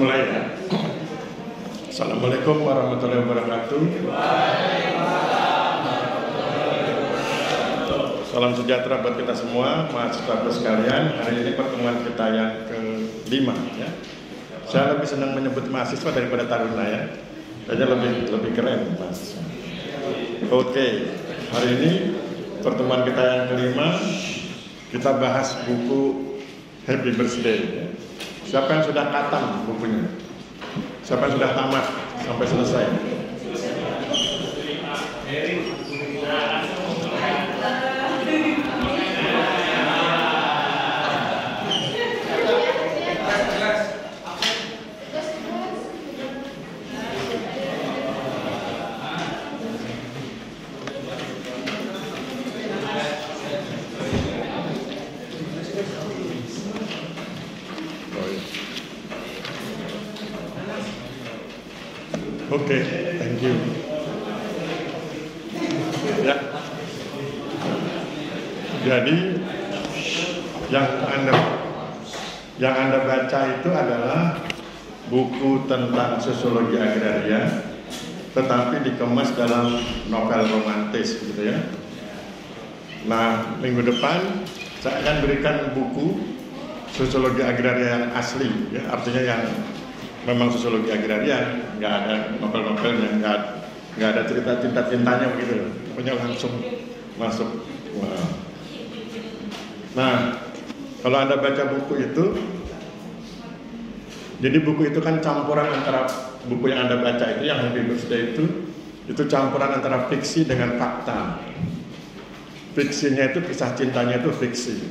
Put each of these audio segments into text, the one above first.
mulai ya. Assalamualaikum warahmatullahi wabarakatuh. Salam sejahtera buat kita semua, mahasiswa sekalian. Hari ini pertemuan kita yang ke-5 ya. Saya lebih senang menyebut mahasiswa daripada taruna ya. Kayaknya lebih keren mahasiswa. Oke, hari ini pertemuan kita yang ke-5, kita bahas buku Happy Birthday ya. Siapa yang sudah khatam bukunya? Siapa yang sudah tamat sampai selesai? Oke, thank you. Ya. Jadi yang Anda baca itu adalah buku tentang sosiologi agraria, tetapi dikemas dalam novel romantis, gitu ya. Nah, minggu depan saya akan berikan buku sosiologi agraria yang asli, ya, artinya yang memang sosiologi agraria, nggak ada novel-novelnya, nggak ada cerita cinta-cintanya begitu, pokoknya langsung masuk. Wow. Nah, kalau Anda baca buku itu, jadi buku itu kan campuran antara buku yang Anda baca itu, yang Happy Birthday itu campuran antara fiksi dengan fakta. Fiksinya itu kisah cintanya itu fiksi,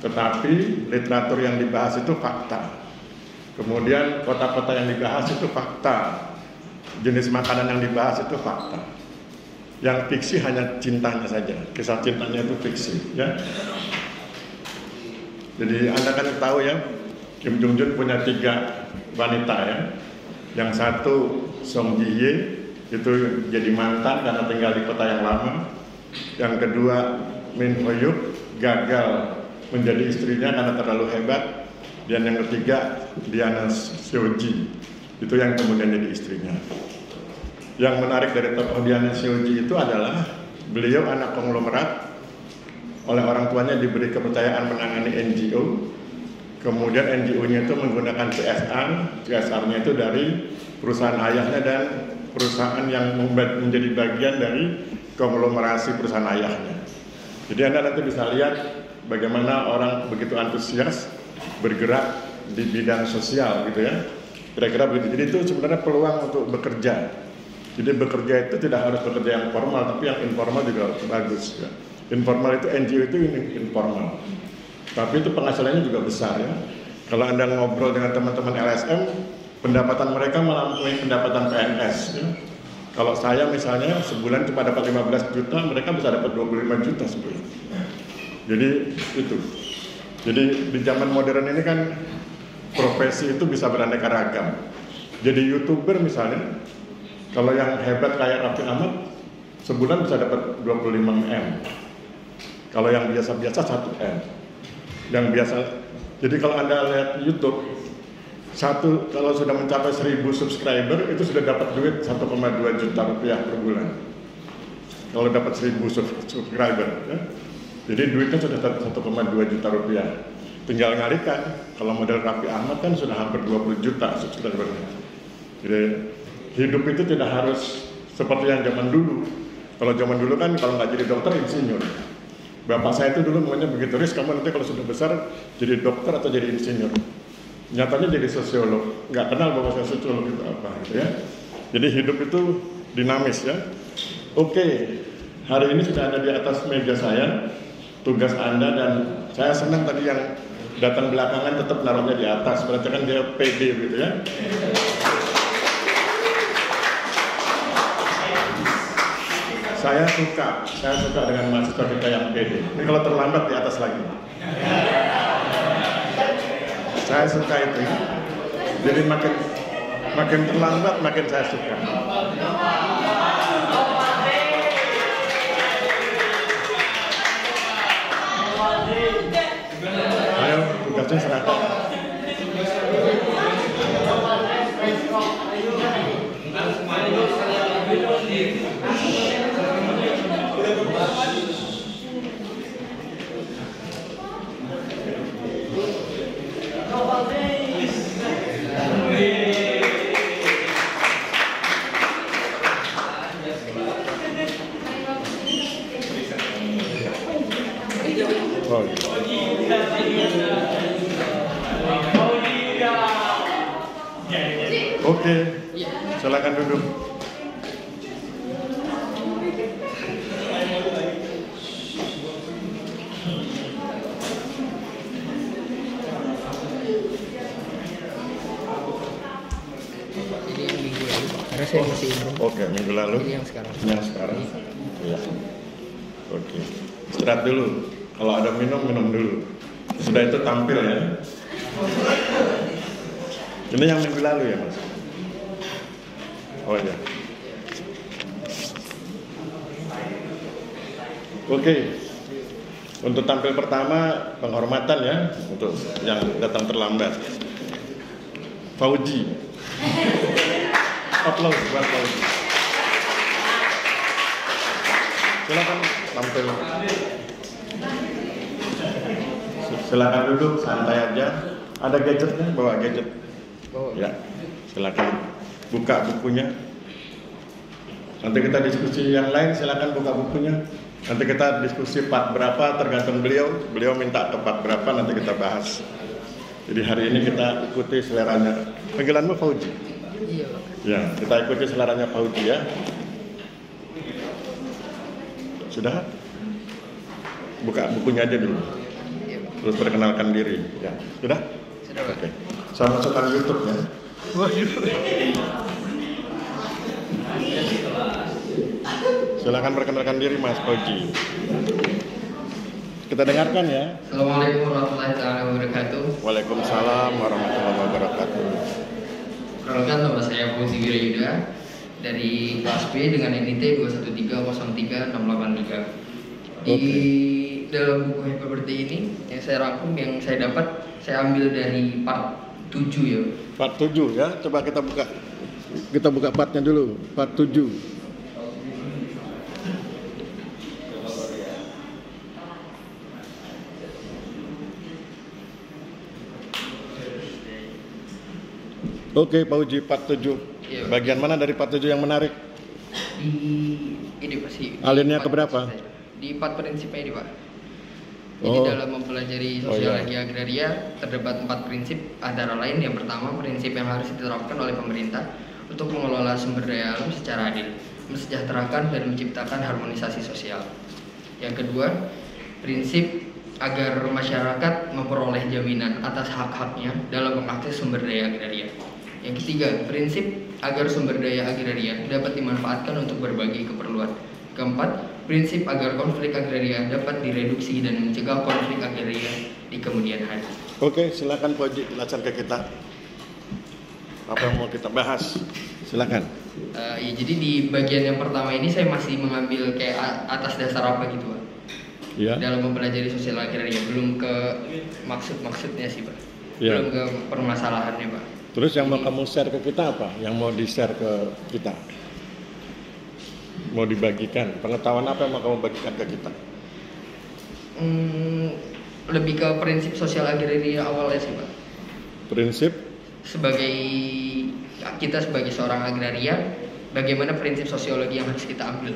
tetapi literatur yang dibahas itu fakta. Kemudian kota-kota yang dibahas itu fakta, jenis makanan yang dibahas itu fakta. Yang fiksi hanya cintanya saja, kisah cintanya itu fiksi, ya. Jadi Anda kan tahu ya, Kim Jong Un punya 3 wanita ya. Yang satu Song Ji Hye, itu jadi mantan karena tinggal di kota yang lama. Yang kedua Min Ho Yuk gagal menjadi istrinya karena terlalu hebat. Dan yang ketiga Diana Sioji, itu yang kemudian jadi istrinya. Yang menarik dari tokoh Diana Sioji itu adalah beliau anak konglomerat, oleh orang tuanya diberi kepercayaan menangani NGO. Kemudian NGO-nya itu menggunakan CSR-nya itu dari perusahaan ayahnya dan perusahaan yang menjadi bagian dari konglomerasi perusahaan ayahnya. Jadi Anda nanti bisa lihat bagaimana orang begitu antusias bergerak di bidang sosial gitu ya, kira-kira begitu. Jadi itu sebenarnya peluang untuk bekerja. Jadi bekerja itu tidak harus bekerja yang formal, tapi yang informal juga bagus ya. Informal itu NGO itu informal, tapi itu penghasilannya juga besar ya. Kalau Anda ngobrol dengan teman-teman LSM, pendapatan mereka melampaui pendapatan PNS ya. Kalau saya misalnya sebulan cuma dapat 15 juta, mereka bisa dapat 25 juta sebulan. Jadi itu. Jadi di zaman modern ini kan profesi itu bisa beraneka ragam. Jadi YouTuber misalnya, kalau yang hebat kayak Raffi Ahmad, sebulan bisa dapat 25 M. Kalau yang biasa-biasa 1 M. Yang biasa. Jadi kalau Anda lihat YouTube, kalau sudah mencapai 1000 subscriber itu sudah dapat duit 1,2 juta rupiah per bulan. Kalau dapat 1000 subscriber ya. Jadi duitnya sudah 1,2 juta rupiah. Tinggal ngalikan, kalau model Raffi Ahmad kan sudah hampir 20 juta subscribernya. Jadi hidup itu tidak harus seperti yang zaman dulu. Kalau zaman dulu kan kalau nggak jadi dokter, insinyur. Bapak saya itu dulu maunya begitu, Riz, kamu nanti kalau sudah besar jadi dokter atau jadi insinyur. Nyatanya jadi sosiolog, nggak kenal bahwa saya sosiolog itu apa gitu ya. Jadi hidup itu dinamis ya. Oke, hari ini sudah ada di atas meja saya tugas Anda, dan saya senang tadi yang datang belakangan tetap naruhnya di atas, berarti kan dia pede gitu ya. Saya suka dengan mahasiswa kita yang pede. Ini kalau terlambat di atas lagi. Saya suka itu. Jadi makin terlambat makin saya suka. Ayo, tugasnya serahkan. Oh. Oke, silakan duduk. Ini yang minggu lalu, Pak. Karena saya masih belum. Oke, minggu lalu. Ini yang sekarang. Yang sekarang. Iya. Oke. Istirahat dulu. Kalau ada minum dulu. Sudah itu tampil ya. Ini yang minggu lalu ya, Mas? Oh ya. Oke. Untuk tampil pertama, penghormatan ya untuk yang datang terlambat. Fauji. Applause buat Fauji. Silakan tampil. Silakan duduk, santai aja. Ada gadgetnya, bawa gadget. Ya, silakan buka bukunya. Nanti kita diskusi yang lain, silakan buka bukunya. Nanti kita diskusi part berapa tergantung beliau. Beliau minta ke part berapa, nanti kita bahas. Jadi hari ini kita ikuti seleranya. Panggilanmu Fauji? Iya, Pak. Ya, kita ikuti seleranya Fauji ya. Sudah? Buka bukunya aja dulu. Iya, Pak. Terus perkenalkan diri. Ya, sudah? Sudah, Pak. Oke. Saya masukkan YouTube ya. Silakan perkenalkan diri Mas Fauji. Kita dengarkan ya. Assalamualaikum warahmatullahi wabarakatuh. Waalaikumsalam warahmatullahi wabarakatuh. Perkenalkan, nama saya Fauzi Wirayuda dari kelas B dengan NIT 213030683. Di dalam buku Happy Birthday ini yang saya rangkum, yang saya dapat, saya ambil dari part 7 ya. Part 7 ya. Coba kita buka. Kita buka partnya dulu. Part 7. Oke, Pak Uji, part 7. Iya. Bagian mana dari part 7 yang menarik? Di ini pasti. Alinea keberapa? Di 4 prinsipnya ini, Pak. Jadi Oh. dalam mempelajari Oh, sosiologi iya. agraria terdapat 4 prinsip, antara lain yang pertama, prinsip yang harus diterapkan oleh pemerintah untuk mengelola sumber daya alam secara adil, mensejahterakan dan menciptakan harmonisasi sosial. Yang kedua, prinsip agar masyarakat memperoleh jaminan atas hak-haknya dalam mengakses sumber daya agraria. Yang ketiga, prinsip agar sumber daya agraria dapat dimanfaatkan untuk berbagai keperluan. Keempat, prinsip agar konflik agraria dapat direduksi dan mencegah konflik agraria di kemudian hari. Oke, silakan Pak Uji, jelaskan ke kita. Apa yang mau kita bahas? Silakan. Ya, jadi di bagian yang pertama ini saya masih mengambil kayak atas dasar apa gitu, Pak. Ya. Dalam mempelajari sosial agraria, belum ke maksud-maksudnya sih, Pak. Ya. Belum ke permasalahannya, Pak. Terus yang mau kamu share ke kita apa? Yang mau di-share ke kita? Mau dibagikan? Pengetahuan apa yang mau kamu bagikan ke kita? Lebih ke prinsip sosial agraria awalnya sih, Pak. Prinsip? Sebagai kita sebagai seorang agraria, bagaimana prinsip sosiologi yang harus kita ambil?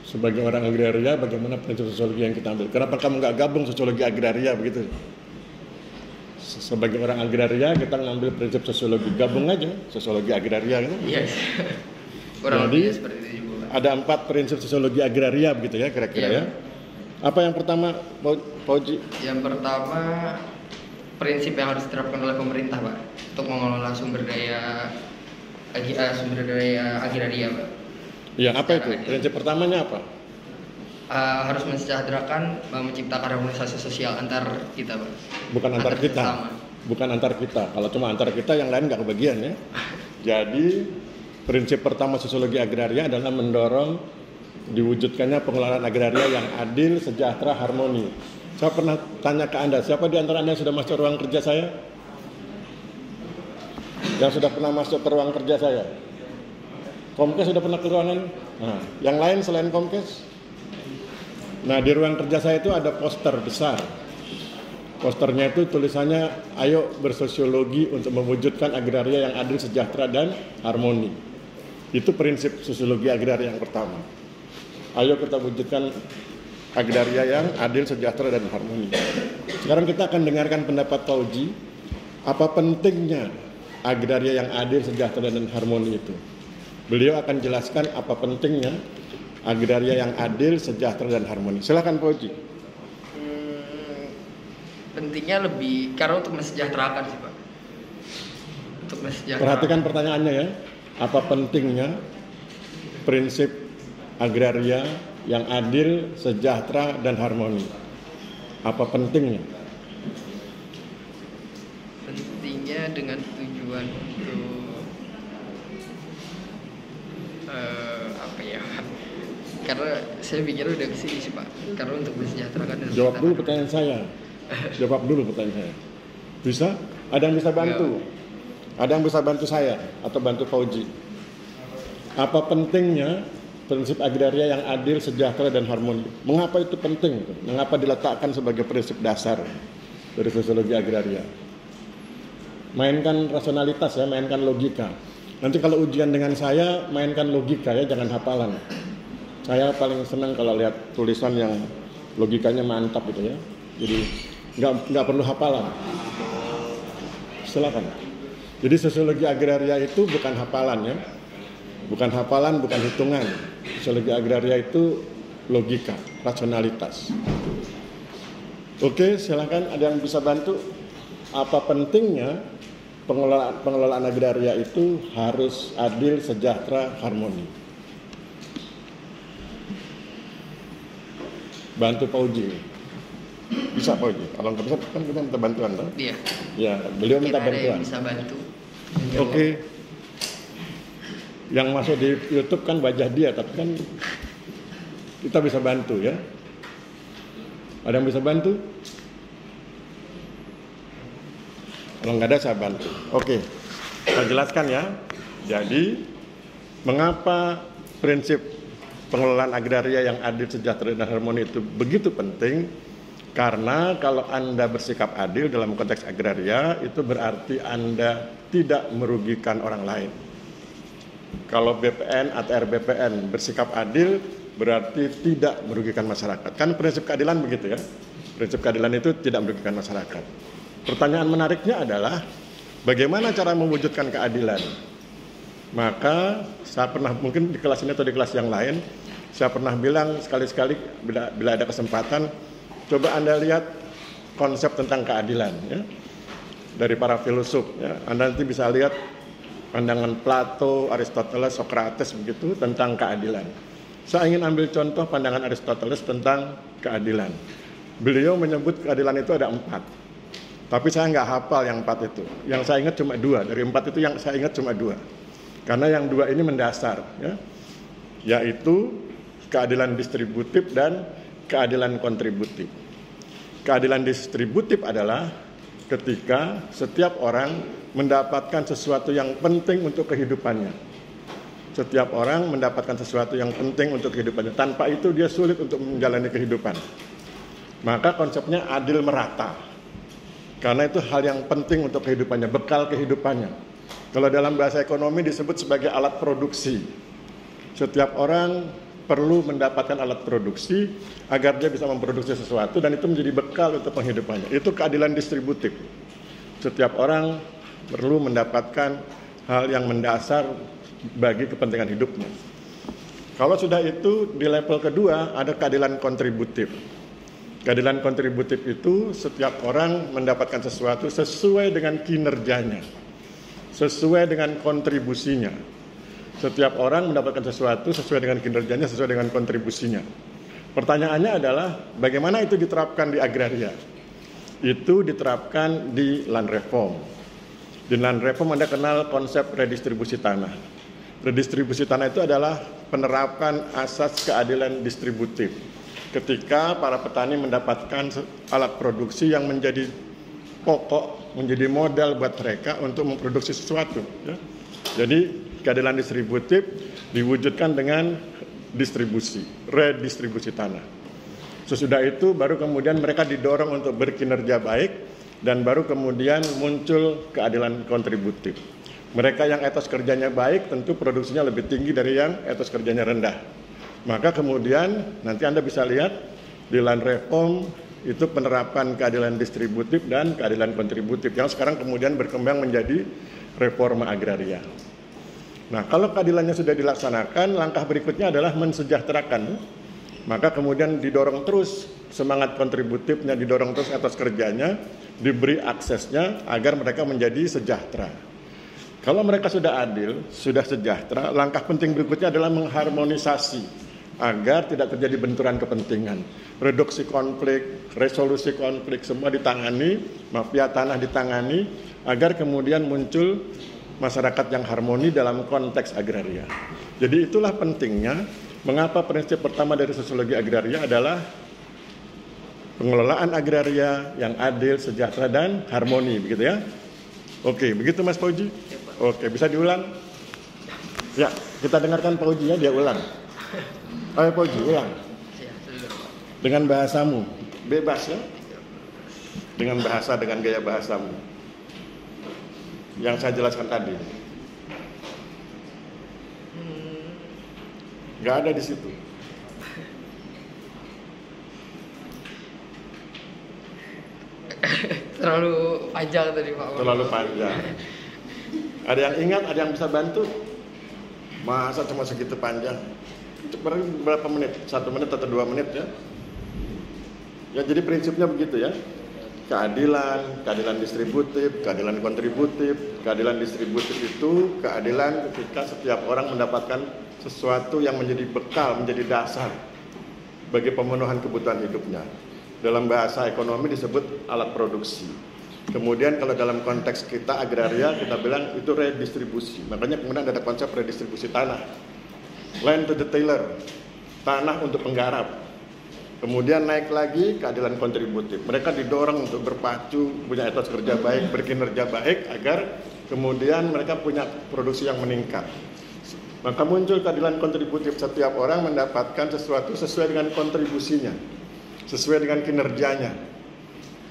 Sebagai orang agraria, bagaimana prinsip sosiologi yang kita ambil? Kenapa kamu nggak gabung sosiologi agraria begitu? Sebagai orang agraria, kita ngambil prinsip sosiologi. Gabung aja, sosiologi agraria gitu. Iya. Kurang Jadi, lebih seperti itu juga, Pak. ada 4 prinsip sosiologi agraria begitu ya kira-kira Iya. ya. Apa yang pertama, Pak Uji? Yang pertama, prinsip yang harus diterapkan oleh pemerintah, Pak, untuk mengelola sumber daya agraria, Pak. Ya, apa itu? Prinsip pertamanya apa? Harus mensejahterakan, menciptakan harmonisasi sosial antar kita, Pak. Bukan antar kita. sesama. Bukan antar kita. Kalau cuma antar kita, yang lain nggak kebagian ya. Jadi, prinsip pertama sosiologi agraria adalah mendorong diwujudkannya pengelolaan agraria yang adil, sejahtera, harmoni. Saya pernah tanya ke Anda, siapa di antara Anda yang sudah masuk ruang kerja saya? Yang sudah pernah masuk ke ruang kerja saya? Komkes sudah pernah ke ruangan? Nah, yang lain selain Komkes? Nah, di ruang kerja saya itu ada poster besar. Posternya itu tulisannya, ayo bersosiologi untuk mewujudkan agraria yang adil, sejahtera, dan harmoni. Itu prinsip sosiologi agraria yang pertama. Ayo kita wujudkan agraria yang adil, sejahtera, dan harmoni. Sekarang kita akan dengarkan pendapat Pak Uji, apa pentingnya agraria yang adil, sejahtera, dan harmoni itu. Beliau akan jelaskan apa pentingnya agraria yang adil, sejahtera, dan harmoni. Silakan Pak Uji. Pentingnya lebih karena untuk mensejahterakan sih Pak. Untuk mensejahterakan. Perhatikan pertanyaannya ya. Apa pentingnya prinsip agraria yang adil, sejahtera, dan harmoni? Apa pentingnya? Pentingnya dengan tujuan untuk apa ya? Karena saya pikir udah kesini sih Pak. Karena untuk mensejahterakan dan Jawab dulu pertanyaan saya. Jawab dulu pertanyaan saya. Bisa? Ada yang bisa bantu? Ada yang bisa bantu saya atau bantu Pak Uji? Apa pentingnya prinsip agraria yang adil, sejahtera, dan harmoni? Mengapa itu penting? Mengapa diletakkan sebagai prinsip dasar dari sosiologi agraria? Mainkan rasionalitas ya, mainkan logika. Nanti kalau ujian dengan saya, mainkan logika ya, jangan hafalan. Saya paling senang kalau lihat tulisan yang logikanya mantap gitu ya. Jadi nggak perlu hafalan. Silakan. Jadi sosiologi agraria itu bukan hafalan ya, bukan hafalan, bukan hitungan. Sosiologi agraria itu logika, rasionalitas. Oke, silakan. Ada yang bisa bantu? Apa pentingnya pengelolaan agraria itu harus adil, sejahtera, harmoni? Bantu Pak Uji. Bisa Pak Uji? Kalau nggak bisa kan kita minta bantuan kan? Iya. Ya, beliau minta Kira ada bantuan. yang bisa bantu. Oke. Yang masuk di YouTube kan wajah dia, tapi kan kita bisa bantu ya. Ada yang bisa bantu? Kalau nggak ada saya bantu. Oke, saya jelaskan ya. Jadi, mengapa prinsip pengelolaan agraria yang adil, sejahtera, dan harmoni itu begitu penting? Karena kalau Anda bersikap adil dalam konteks agraria, itu berarti Anda tidak merugikan orang lain. Kalau BPN atau RBPN bersikap adil, berarti tidak merugikan masyarakat. Kan prinsip keadilan begitu ya. Prinsip keadilan itu tidak merugikan masyarakat. Pertanyaan menariknya adalah, bagaimana cara mewujudkan keadilan? Maka saya pernah, mungkin di kelas ini atau di kelas yang lain, saya pernah bilang sekali-sekali bila ada kesempatan, coba Anda lihat konsep tentang keadilan ya, dari para filsuf ya. Anda nanti bisa lihat pandangan Plato, Aristoteles, Socrates begitu tentang keadilan. Saya ingin ambil contoh pandangan Aristoteles tentang keadilan. Beliau menyebut keadilan itu ada 4. Tapi saya nggak hafal yang 4 itu. Yang saya ingat cuma 2. Dari 4 itu yang saya ingat cuma 2. Karena yang 2 ini mendasar ya, yaitu keadilan distributif dan keadilan kontributif. Keadilan distributif adalah ketika setiap orang mendapatkan sesuatu yang penting untuk kehidupannya. Setiap orang mendapatkan sesuatu yang penting untuk kehidupannya. Tanpa itu dia sulit untuk menjalani kehidupan. Maka konsepnya adil merata. Karena itu hal yang penting untuk kehidupannya, bekal kehidupannya. Kalau dalam bahasa ekonomi disebut sebagai alat produksi. Setiap orang perlu mendapatkan alat produksi agar dia bisa memproduksi sesuatu dan itu menjadi bekal untuk penghidupannya. Itu keadilan distributif. Setiap orang perlu mendapatkan hal yang mendasar bagi kepentingan hidupnya. Kalau sudah itu di level kedua ada keadilan kontributif. Keadilan kontributif itu setiap orang mendapatkan sesuatu sesuai dengan kinerjanya, sesuai dengan kontribusinya. Setiap orang mendapatkan sesuatu sesuai dengan kinerjanya, sesuai dengan kontribusinya. Pertanyaannya adalah bagaimana itu diterapkan di agraria? Itu diterapkan di land reform. Di land reform Anda kenal konsep redistribusi tanah. Redistribusi tanah itu adalah penerapan asas keadilan distributif. Ketika para petani mendapatkan alat produksi yang menjadi pokok, menjadi modal buat mereka untuk memproduksi sesuatu. Ya. Jadi keadilan distributif diwujudkan dengan distribusi, redistribusi tanah. Sesudah itu baru kemudian mereka didorong untuk berkinerja baik dan baru kemudian muncul keadilan kontributif. Mereka yang etos kerjanya baik tentu produksinya lebih tinggi dari yang etos kerjanya rendah. Maka kemudian nanti Anda bisa lihat di land reform itu penerapan keadilan distributif dan keadilan kontributif yang sekarang kemudian berkembang menjadi reforma agraria. Nah, kalau keadilannya sudah dilaksanakan, langkah berikutnya adalah mensejahterakan. Maka kemudian didorong terus semangat kontributifnya, didorong terus etos kerjanya, diberi aksesnya agar mereka menjadi sejahtera. Kalau mereka sudah adil, sudah sejahtera, langkah penting berikutnya adalah mengharmonisasi agar tidak terjadi benturan kepentingan. Reduksi konflik, resolusi konflik, semua ditangani, mafia tanah ditangani, agar kemudian muncul masyarakat yang harmoni dalam konteks agraria. Jadi itulah pentingnya mengapa prinsip pertama dari sosiologi agraria adalah pengelolaan agraria yang adil, sejahtera, dan harmoni, begitu ya? Oke, begitu Mas Fauji? Oke, bisa diulang? Ya, kita dengarkan Fauji ya, dia ulang. Ayo Fauji, ulang. Dengan bahasamu, bebas ya? Dengan bahasa, dengan gaya bahasamu yang saya jelaskan tadi. Nggak ada di situ. Terlalu panjang tadi Pak. Terlalu panjang. Ada yang ingat, ada yang bisa bantu? Masa cuma segitu panjang? Berapa menit? 1 menit atau 2 menit ya? Ya jadi prinsipnya begitu ya. Keadilan distributif, keadilan kontributif. Keadilan distributif itu keadilan ketika setiap orang mendapatkan sesuatu yang menjadi bekal, menjadi dasar bagi pemenuhan kebutuhan hidupnya. Dalam bahasa ekonomi disebut alat produksi. Kemudian kalau dalam konteks kita agraria, kita bilang itu redistribusi. Makanya kemudian ada konsep redistribusi tanah. Land to the tiller, tanah untuk penggarap. Kemudian naik lagi keadilan kontributif. Mereka didorong untuk berpacu, punya etos kerja baik, berkinerja baik, agar kemudian mereka punya produksi yang meningkat. Maka muncul keadilan kontributif, setiap orang mendapatkan sesuatu sesuai dengan kontribusinya, sesuai dengan kinerjanya.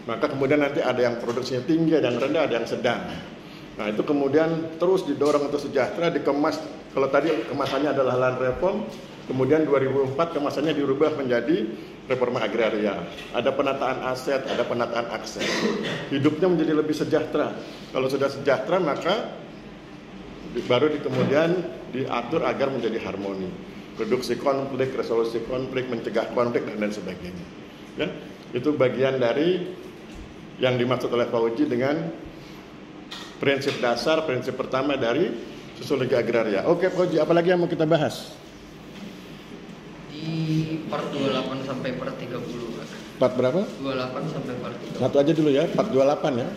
Maka kemudian nanti ada yang produksinya tinggi, ada yang rendah, ada yang sedang. Nah itu kemudian terus didorong untuk sejahtera, dikemas. Kalau tadi kemasannya adalah land reform, kemudian 2004 kemasannya dirubah menjadi reforma agraria. Ada penataan aset, ada penataan akses. Hidupnya menjadi lebih sejahtera. Kalau sudah sejahtera maka baru kemudian diatur agar menjadi harmoni. Reduksi konflik, resolusi konflik, mencegah konflik dan lain sebagainya. Ya, itu bagian dari yang dimaksud oleh Fauji dengan prinsip dasar, prinsip pertama dari sosiologi agraria. Oke Fauji, apalagi yang mau kita bahas? Di part 28 sampai part 30. Part berapa? 28 sampai part 30. Satu aja dulu ya, part 28 ya.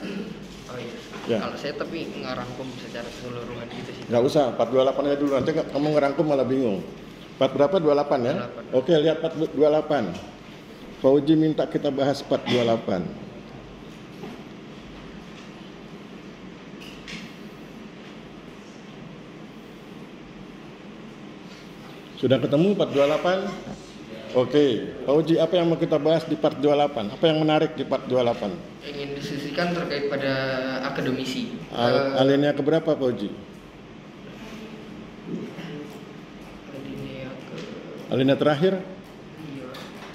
Oh iya. Ya. Kalau saya tapi ngerangkum secara keseluruhan gitu sih. Nggak usah, part 28 aja dulu, nanti kamu ngerangkum malah bingung. Part berapa? 28 ya? 28. Oke, lihat part 28. Fauji minta kita bahas part 28. Sudah ketemu part 28? Oke, Fauji, apa yang mau kita bahas di part 28? Apa yang menarik di part 28? Ingin diskusikan terkait pada akademisi. Alinea keberapa Fauji? Alinea terakhir? Iya.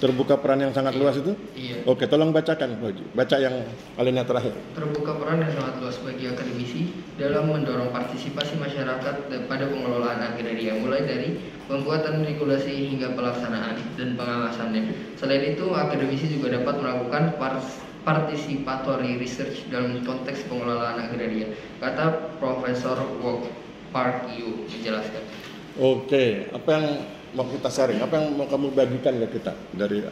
Terbuka peran yang sangat luas itu? Iya. Oke, tolong bacakan Fauji. Baca yang alinea terakhir. Terbuka peran yang sangat luas bagi akademisi dalam mendorong partisipasi masyarakat pada pengelolaan agraria, mulai dari pembuatan regulasi hingga pelaksanaan dan pengawasannya. Selain itu, akademisi juga dapat melakukan participatory research dalam konteks pengelolaan agraria, kata Profesor Wok Park Yu menjelaskan. Oke, apa yang mau kita sharing? Apa yang mau kamu bagikan ke kita dari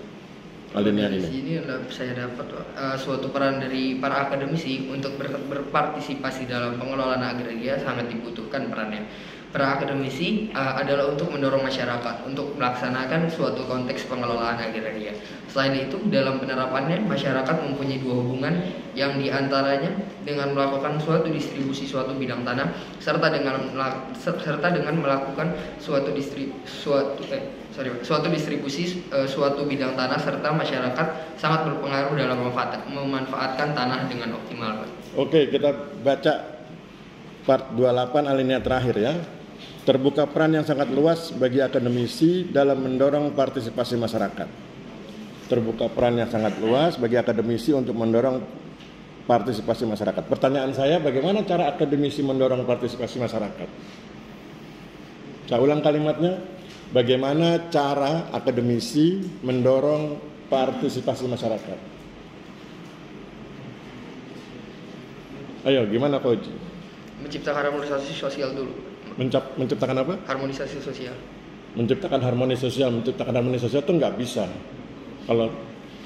alinea Di ini? sini saya dapat suatu peran dari para akademisi untuk berpartisipasi dalam pengelolaan agraria sangat dibutuhkan perannya. Peran akademisi adalah untuk mendorong masyarakat untuk melaksanakan suatu konteks pengelolaan agraria. Selain itu, dalam penerapannya, masyarakat mempunyai dua hubungan yang diantaranya dengan melakukan suatu distribusi suatu bidang tanah serta dengan melakukan suatu distribusi suatu bidang tanah, serta masyarakat sangat berpengaruh dalam memanfaatkan tanah dengan optimal. Oke, kita baca part 28 alinea terakhir ya. Terbuka peran yang sangat luas bagi akademisi dalam mendorong partisipasi masyarakat. Terbuka peran yang sangat luas bagi akademisi untuk mendorong partisipasi masyarakat. Pertanyaan saya, bagaimana cara akademisi mendorong partisipasi masyarakat? Saya ulang kalimatnya, bagaimana cara akademisi mendorong partisipasi masyarakat? Ayo, gimana Pak Uji? Menciptakan harmonisasi sosial dulu. Menciptakan apa? Harmonisasi sosial. Menciptakan harmonisasi itu nggak bisa. Kalau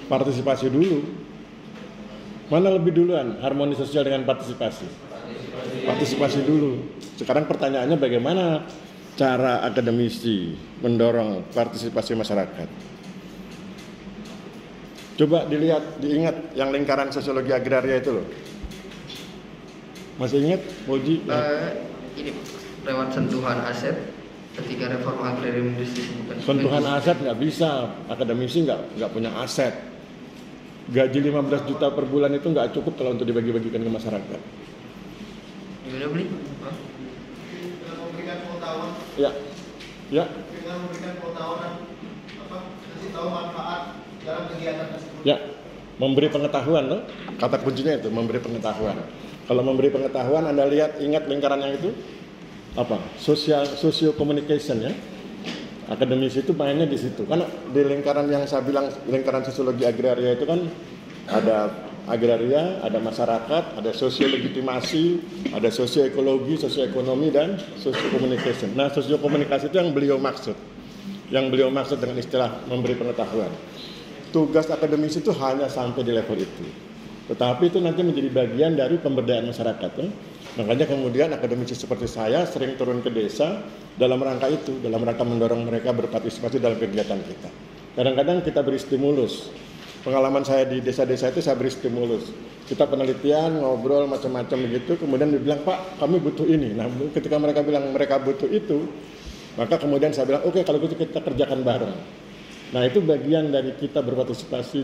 partisipasi dulu, mana lebih duluan harmonisasi sosial dengan partisipasi? Partisipasi dulu. Sekarang pertanyaannya, bagaimana cara akademisi mendorong partisipasi masyarakat? Coba diingat yang lingkaran sosiologi agraria itu loh. Masih ingat, Moji? Ini lewat sentuhan aset ketika reforma agrarian distribusikan. Sentuhan aset nggak bisa, akademisi nggak punya aset. Gaji 15 juta per bulan itu nggak cukup kalau untuk dibagi-bagikan ke masyarakat. Gimana beli? Dengan memberikan pengetahuan. Ya. Dengan memberikan pengetahuan kasih tahu manfaat dalam kegiatan tersebut. Ya, memberi pengetahuan loh. Kata kuncinya itu, memberi pengetahuan. Kalau memberi pengetahuan, Anda ingat lingkarannya itu apa? Socio communication ya. Akademisi itu mainnya di situ. Karena di lingkaran yang saya bilang lingkaran sosiologi agraria itu kan ada agraria, ada masyarakat, ada sosio-legitimasi, ada sosioekologi, sosioekonomi, dan socio-communication. Nah, socio-komunikasi itu yang beliau maksud. Yang beliau maksud dengan istilah memberi pengetahuan. Tugas akademisi itu hanya sampai di level itu. Tetapi itu nanti menjadi bagian dari pemberdayaan masyarakat. Ya. Makanya kemudian akademisi seperti saya sering turun ke desa dalam rangka itu, dalam rangka mendorong mereka berpartisipasi dalam kegiatan kita. Kadang-kadang kita beri stimulus. Pengalaman saya di desa-desa itu saya beri stimulus. Kita penelitian, ngobrol macam-macam begitu, kemudian dibilang, Pak, kami butuh ini. Nah, ketika mereka bilang mereka butuh itu, maka kemudian saya bilang, oke, kalau gitu kita kerjakan bareng. Nah, itu bagian dari kita berpartisipasi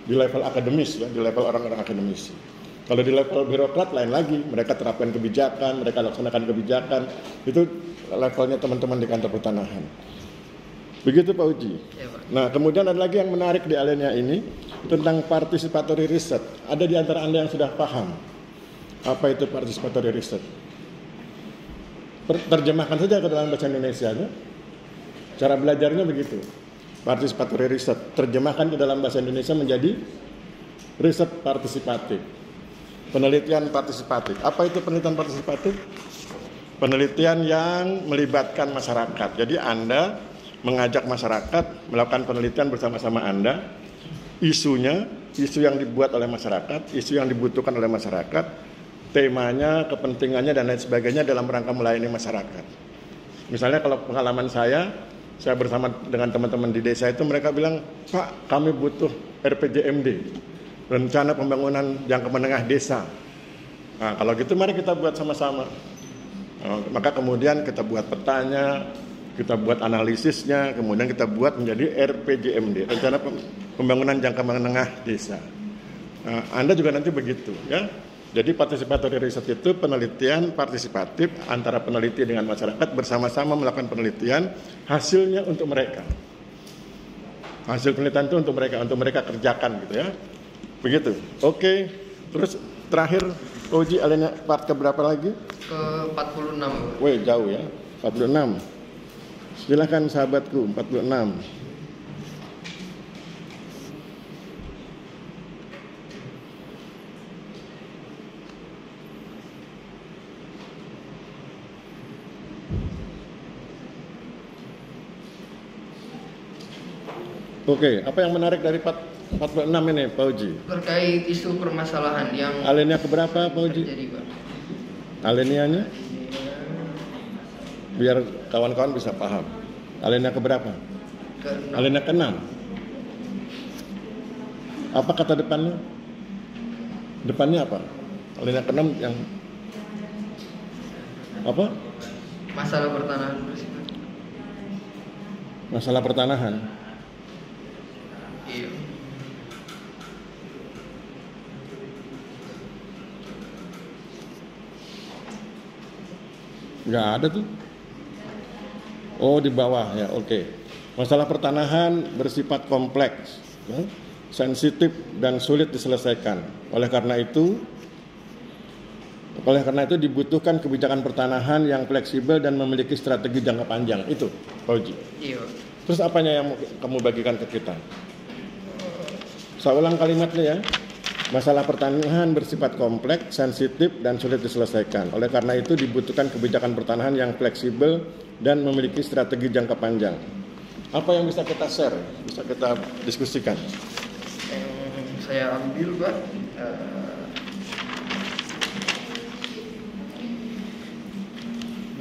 di level akademis, ya, di level orang-orang akademisi. Kalau di level birokrat lain lagi, mereka terapkan kebijakan, mereka laksanakan kebijakan, itu levelnya teman-teman di kantor pertanahan. Begitu Pak Uji. Ya, Pak. Nah, kemudian ada lagi yang menarik di alinea ini tentang participatory research. Ada di antara Anda yang sudah paham apa itu participatory research? Terjemahkan saja ke dalam bahasa Indonesia. Ya? Cara belajarnya begitu. Participatory research, terjemahkan ke dalam bahasa Indonesia menjadi riset partisipatif. Penelitian partisipatif. Apa itu penelitian partisipatif? Penelitian yang melibatkan masyarakat. Jadi Anda mengajak masyarakat melakukan penelitian bersama-sama Anda. Isunya, isu yang dibuat oleh masyarakat, isu yang dibutuhkan oleh masyarakat, temanya, kepentingannya, dan lain sebagainya dalam rangka melayani masyarakat. Misalnya kalau pengalaman saya bersama dengan teman-teman di desa itu, mereka bilang, Pak, kami butuh RPJMD. Rencana pembangunan jangka menengah desa. Nah, kalau gitu mari kita buat sama-sama. Maka kemudian kita buat petanya, kita buat analisisnya, kemudian kita buat menjadi RPJMD, rencana pembangunan jangka menengah desa. Nah, Anda juga nanti begitu, ya. Jadi participatory research itu penelitian partisipatif antara peneliti dengan masyarakat bersama-sama melakukan penelitian, hasilnya untuk mereka. Hasil penelitian itu untuk mereka kerjakan gitu ya. Begitu. Oke. Terus terakhir uji alinea part ke berapa lagi? Ke 46. Wih, jauh ya. 46. Silakan sahabatku, 46. Oke, apa yang menarik dari 46 ini, Pak Uji? Terkait isu permasalahan yang alinea keberapa, Pak Uji? terjadi, Pak. Alineanya? biar kawan-kawan bisa paham. Alinea keberapa? Ke-6. Alinea ke-6. Apa kata depannya? Depannya apa? Alinea ke-6 yang apa? Masalah pertanahan bersifat. Masalah pertanahan. Iya. Nggak ada tuh. Oh, di bawah ya, oke. Masalah pertanahan bersifat kompleks, ya, sensitif dan sulit diselesaikan. Oleh karena itu dibutuhkan kebijakan pertanahan yang fleksibel dan memiliki strategi jangka panjang. Itu, Pak Uji. Iya. Terus apanya yang mau kamu bagikan ke kita? Saya ulang kalimatnya ya. Masalah pertanahan bersifat kompleks, sensitif, dan sulit diselesaikan. Oleh karena itu dibutuhkan kebijakan pertanahan yang fleksibel dan memiliki strategi jangka panjang. Apa yang bisa kita share, bisa kita diskusikan? Yang saya ambil, Pak,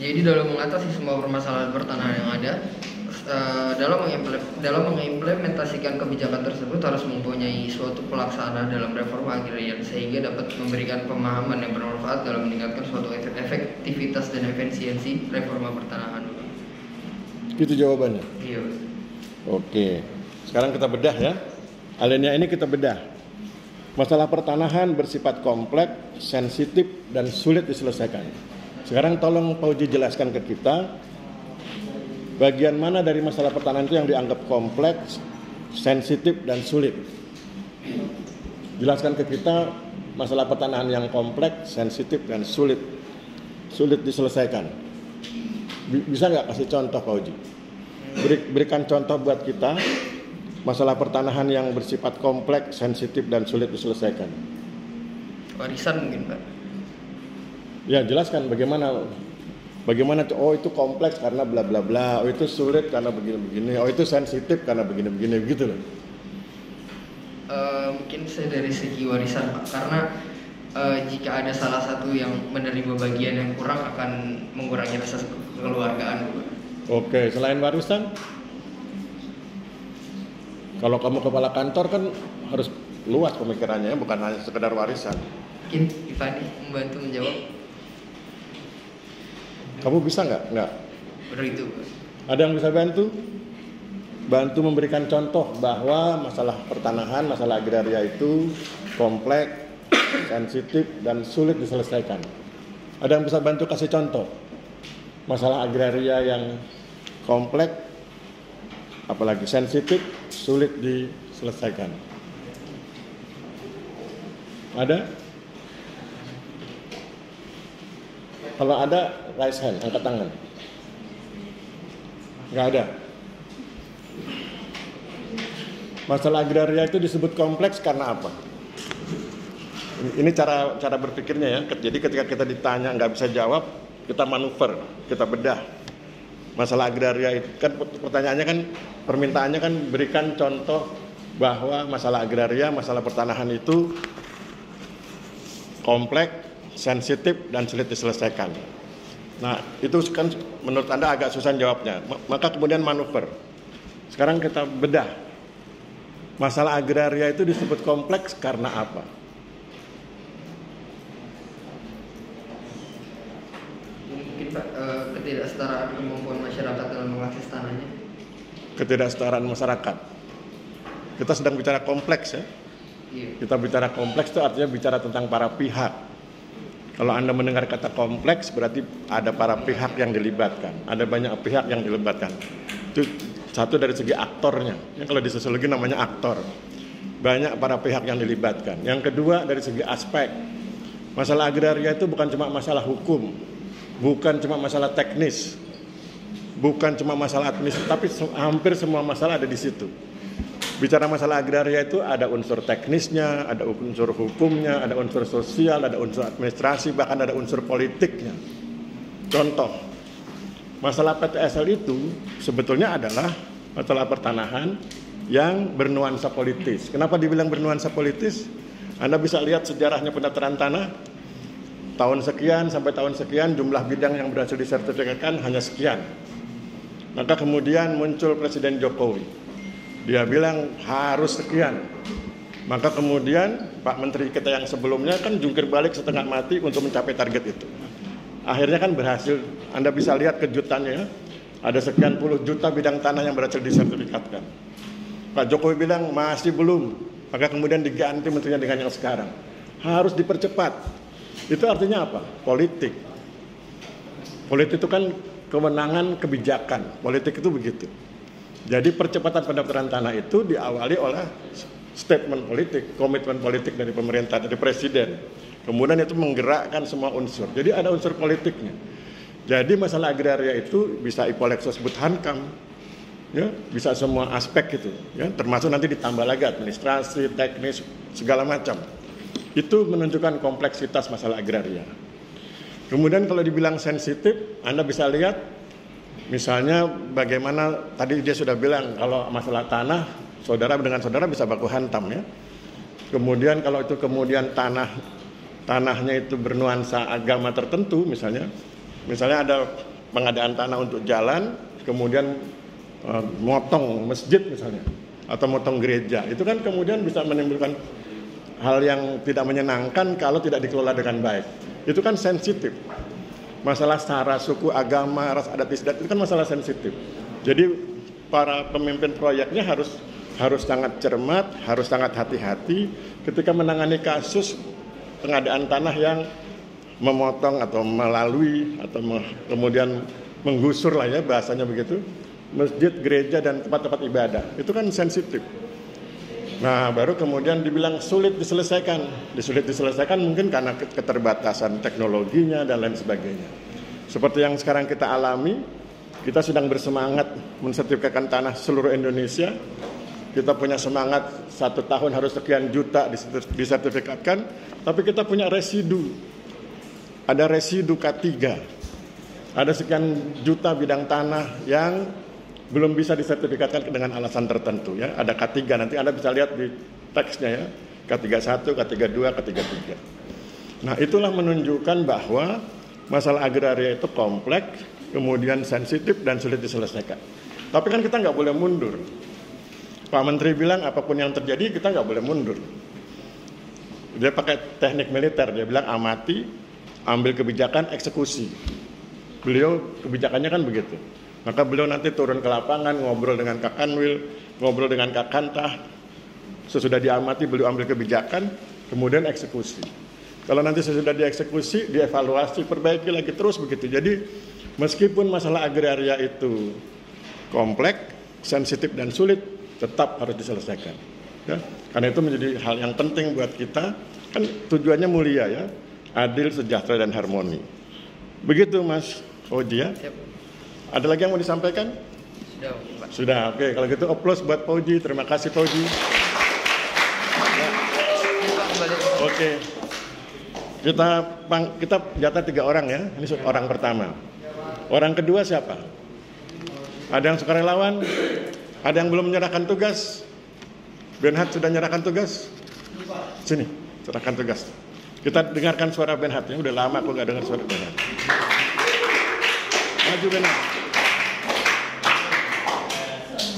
jadi dalam mengatasi semua permasalahan pertanahan yang ada, dalam mengimplementasikan kebijakan tersebut harus mempunyai suatu pelaksana dalam reforma agrarian sehingga dapat memberikan pemahaman yang bermanfaat dalam meningkatkan suatu efektivitas dan efisiensi reforma pertanahan. Itu jawabannya. Iya. Oke. Sekarang kita bedah ya. Alinea ini kita bedah. Masalah pertanahan bersifat kompleks, sensitif, dan sulit diselesaikan. Sekarang tolong Pak Uji jelaskan ke kita bagian mana dari masalah pertanahan itu yang dianggap kompleks, sensitif, dan sulit. Jelaskan ke kita masalah pertanahan yang kompleks, sensitif, dan sulit diselesaikan. Bisa nggak kasih contoh Pak Uji? Berikan contoh buat kita masalah pertanahan yang bersifat kompleks, sensitif, dan sulit diselesaikan. Warisan mungkin, Pak. Ya, jelaskan bagaimana oh itu kompleks karena bla bla bla, oh itu sulit karena begini-begini, oh itu sensitif karena begini-begini, begitu loh. Mungkin saya dari segi warisan, Pak, karena jika ada salah satu yang menerima bagian yang kurang akan mengurangi rasa kekeluargaan, Pak. Oke, selain warisan, kalau kamu kepala kantor kan harus luas pemikirannya, bukan hanya sekedar warisan. Mungkin Ivani membantu menjawab. Kamu bisa nggak? Nggak. Begitu, Pak. Ada yang bisa bantu? Bantu memberikan contoh bahwa masalah pertanahan, masalah agraria itu kompleks, sensitif, dan sulit diselesaikan. Ada yang bisa bantu kasih contoh? Masalah agraria yang kompleks, apalagi sensitif, sulit diselesaikan. Ada? Kalau ada, raise hand, angkat tangan. Nggak ada. Masalah agraria itu disebut kompleks karena apa? Ini cara berpikirnya ya. Jadi ketika kita ditanya nggak bisa jawab, kita manuver, kita bedah. Masalah agraria itu kan pertanyaannya kan, permintaannya kan berikan contoh bahwa masalah agraria, masalah pertanahan itu kompleks, sensitif, dan sulit diselesaikan. Nah, itu kan menurut Anda agak susah jawabnya. Maka kemudian manuver. Sekarang kita bedah. Masalah agraria itu disebut kompleks karena apa? Mungkin, Pak, ketidaksetaraan kemampuan masyarakat dalam mengakses tanahnya. Ketidaksetaraan masyarakat. Kita sedang bicara kompleks ya. Iya. Kita bicara kompleks itu artinya bicara tentang para pihak. Kalau Anda mendengar kata kompleks berarti ada para pihak yang dilibatkan. Ada banyak pihak yang dilibatkan. Itu satu dari segi aktornya. Ya, kalau di sosiologi namanya aktor. Banyak para pihak yang dilibatkan. Yang kedua dari segi aspek. Masalah agraria itu bukan cuma masalah hukum. Bukan cuma masalah teknis. Bukan cuma masalah administratif. Tapi hampir semua masalah ada di situ. Bicara masalah agraria itu ada unsur teknisnya, ada unsur hukumnya, ada unsur sosial, ada unsur administrasi, bahkan ada unsur politiknya. Contoh, masalah PTSL itu sebetulnya adalah masalah pertanahan yang bernuansa politis. Kenapa dibilang bernuansa politis? Anda bisa lihat sejarahnya pendaftaran tanah. tahun sekian sampai tahun sekian jumlah bidang yang berhasil disertifikatkan hanya sekian. Maka kemudian muncul Presiden Jokowi. Dia bilang harus sekian. Maka kemudian Pak Menteri kita yang sebelumnya kan jungkir balik setengah mati untuk mencapai target itu. Akhirnya kan berhasil. Anda bisa lihat kejutannya ya. Ada sekian puluh juta bidang tanah yang berhasil disertifikatkan. Pak Jokowi bilang masih belum. Maka kemudian diganti menterinya dengan yang sekarang. Harus dipercepat. Itu artinya apa? Politik. Politik itu kan kewenangan kebijakan. Politik itu begitu. Jadi percepatan pendaftaran tanah itu diawali oleh statement politik, komitmen politik dari pemerintah, dari presiden. Kemudian itu menggerakkan semua unsur. Jadi ada unsur politiknya. Jadi masalah agraria itu bisa Ipolexo sebut hankam, ya, bisa semua aspek gitu, ya, termasuk nanti ditambah lagi administrasi, teknis, segala macam. Itu menunjukkan kompleksitas masalah agraria. Kemudian kalau dibilang sensitif, Anda bisa lihat, misalnya bagaimana tadi dia sudah bilang kalau masalah tanah, saudara dengan saudara bisa baku hantam ya. Kemudian kalau itu kemudian tanahnya itu bernuansa agama tertentu, misalnya ada pengadaan tanah untuk jalan, kemudian motong masjid misalnya, atau motong gereja, itu kan kemudian bisa menimbulkan hal yang tidak menyenangkan kalau tidak dikelola dengan baik. Itu kan sensitif. Masalah sara, suku, agama, ras, adat istiadat itu kan masalah sensitif. Jadi para pemimpin proyeknya harus sangat cermat, harus sangat hati-hati ketika menangani kasus pengadaan tanah yang memotong atau melalui atau kemudian menggusur lah ya bahasanya begitu, masjid, gereja dan tempat-tempat ibadah. Itu kan sensitif. Nah, baru kemudian dibilang sulit diselesaikan. Sulit diselesaikan mungkin karena keterbatasan teknologinya dan lain sebagainya. Seperti yang sekarang kita alami, kita sedang bersemangat mensertifikatkan tanah seluruh Indonesia. Kita punya semangat 1 tahun harus sekian juta disertifikatkan, tapi kita punya residu. Ada residu K3. Ada sekian juta bidang tanah yang belum bisa disertifikatkan dengan alasan tertentu ya. Ada K3, nanti Anda bisa lihat di teksnya ya. K31, K32, K33. Nah, itulah menunjukkan bahwa masalah agraria itu kompleks, kemudian sensitif dan sulit diselesaikan. Tapi kan kita nggak boleh mundur. Pak Menteri bilang apapun yang terjadi kita nggak boleh mundur. Dia pakai teknik militer, dia bilang amati, ambil kebijakan, eksekusi. Beliau kebijakannya kan begitu. Maka beliau nanti turun ke lapangan, ngobrol dengan Kak Kanwil, ngobrol dengan Kak Kantah. Sesudah diamati, beliau ambil kebijakan, kemudian eksekusi. Kalau nanti sesudah dieksekusi, dievaluasi, perbaiki lagi terus begitu. Jadi meskipun masalah agraria itu kompleks, sensitif dan sulit, tetap harus diselesaikan. Ya? Karena itu menjadi hal yang penting buat kita. Kan tujuannya mulia ya, adil, sejahtera dan harmoni. Begitu Mas Fauji ya. Siap. Ada lagi yang mau disampaikan? Sudah, Pak. Sudah, oke. Kalau gitu aplaus buat Fauji. Terima kasih Fauji. Ya. Oke. Kita jatah 3 orang ya. Ini orang pertama. Orang kedua siapa? Ada yang sukarelawan? Ada yang belum menyerahkan tugas? Benhat sudah menyerahkan tugas? Sini, serahkan tugas. Kita dengarkan suara Benhat ya. Udah lama aku nggak dengar suara Benhat. Maju Benhat.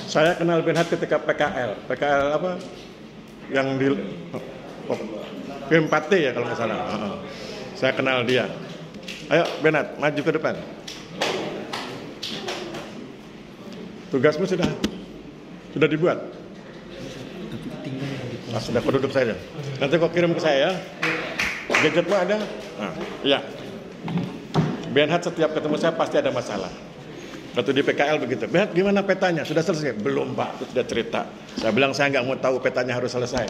Saya kenal Benhat ketika PKL. PKL apa? Yang di P4T ya kalau nggak salah. Saya kenal dia. Ayo Benhat, maju ke depan. Tugasmu sudah dibuat? Nah, sudah kau duduk saja. Nanti kau kirim ke saya ya. Gadgetmu ada? Nah, iya. Benhat setiap ketemu saya pasti ada masalah. Waktu di PKL begitu. Benhat gimana petanya? Sudah selesai? Belum Pak, itu sudah cerita. Saya bilang saya nggak mau tahu petanya harus selesai.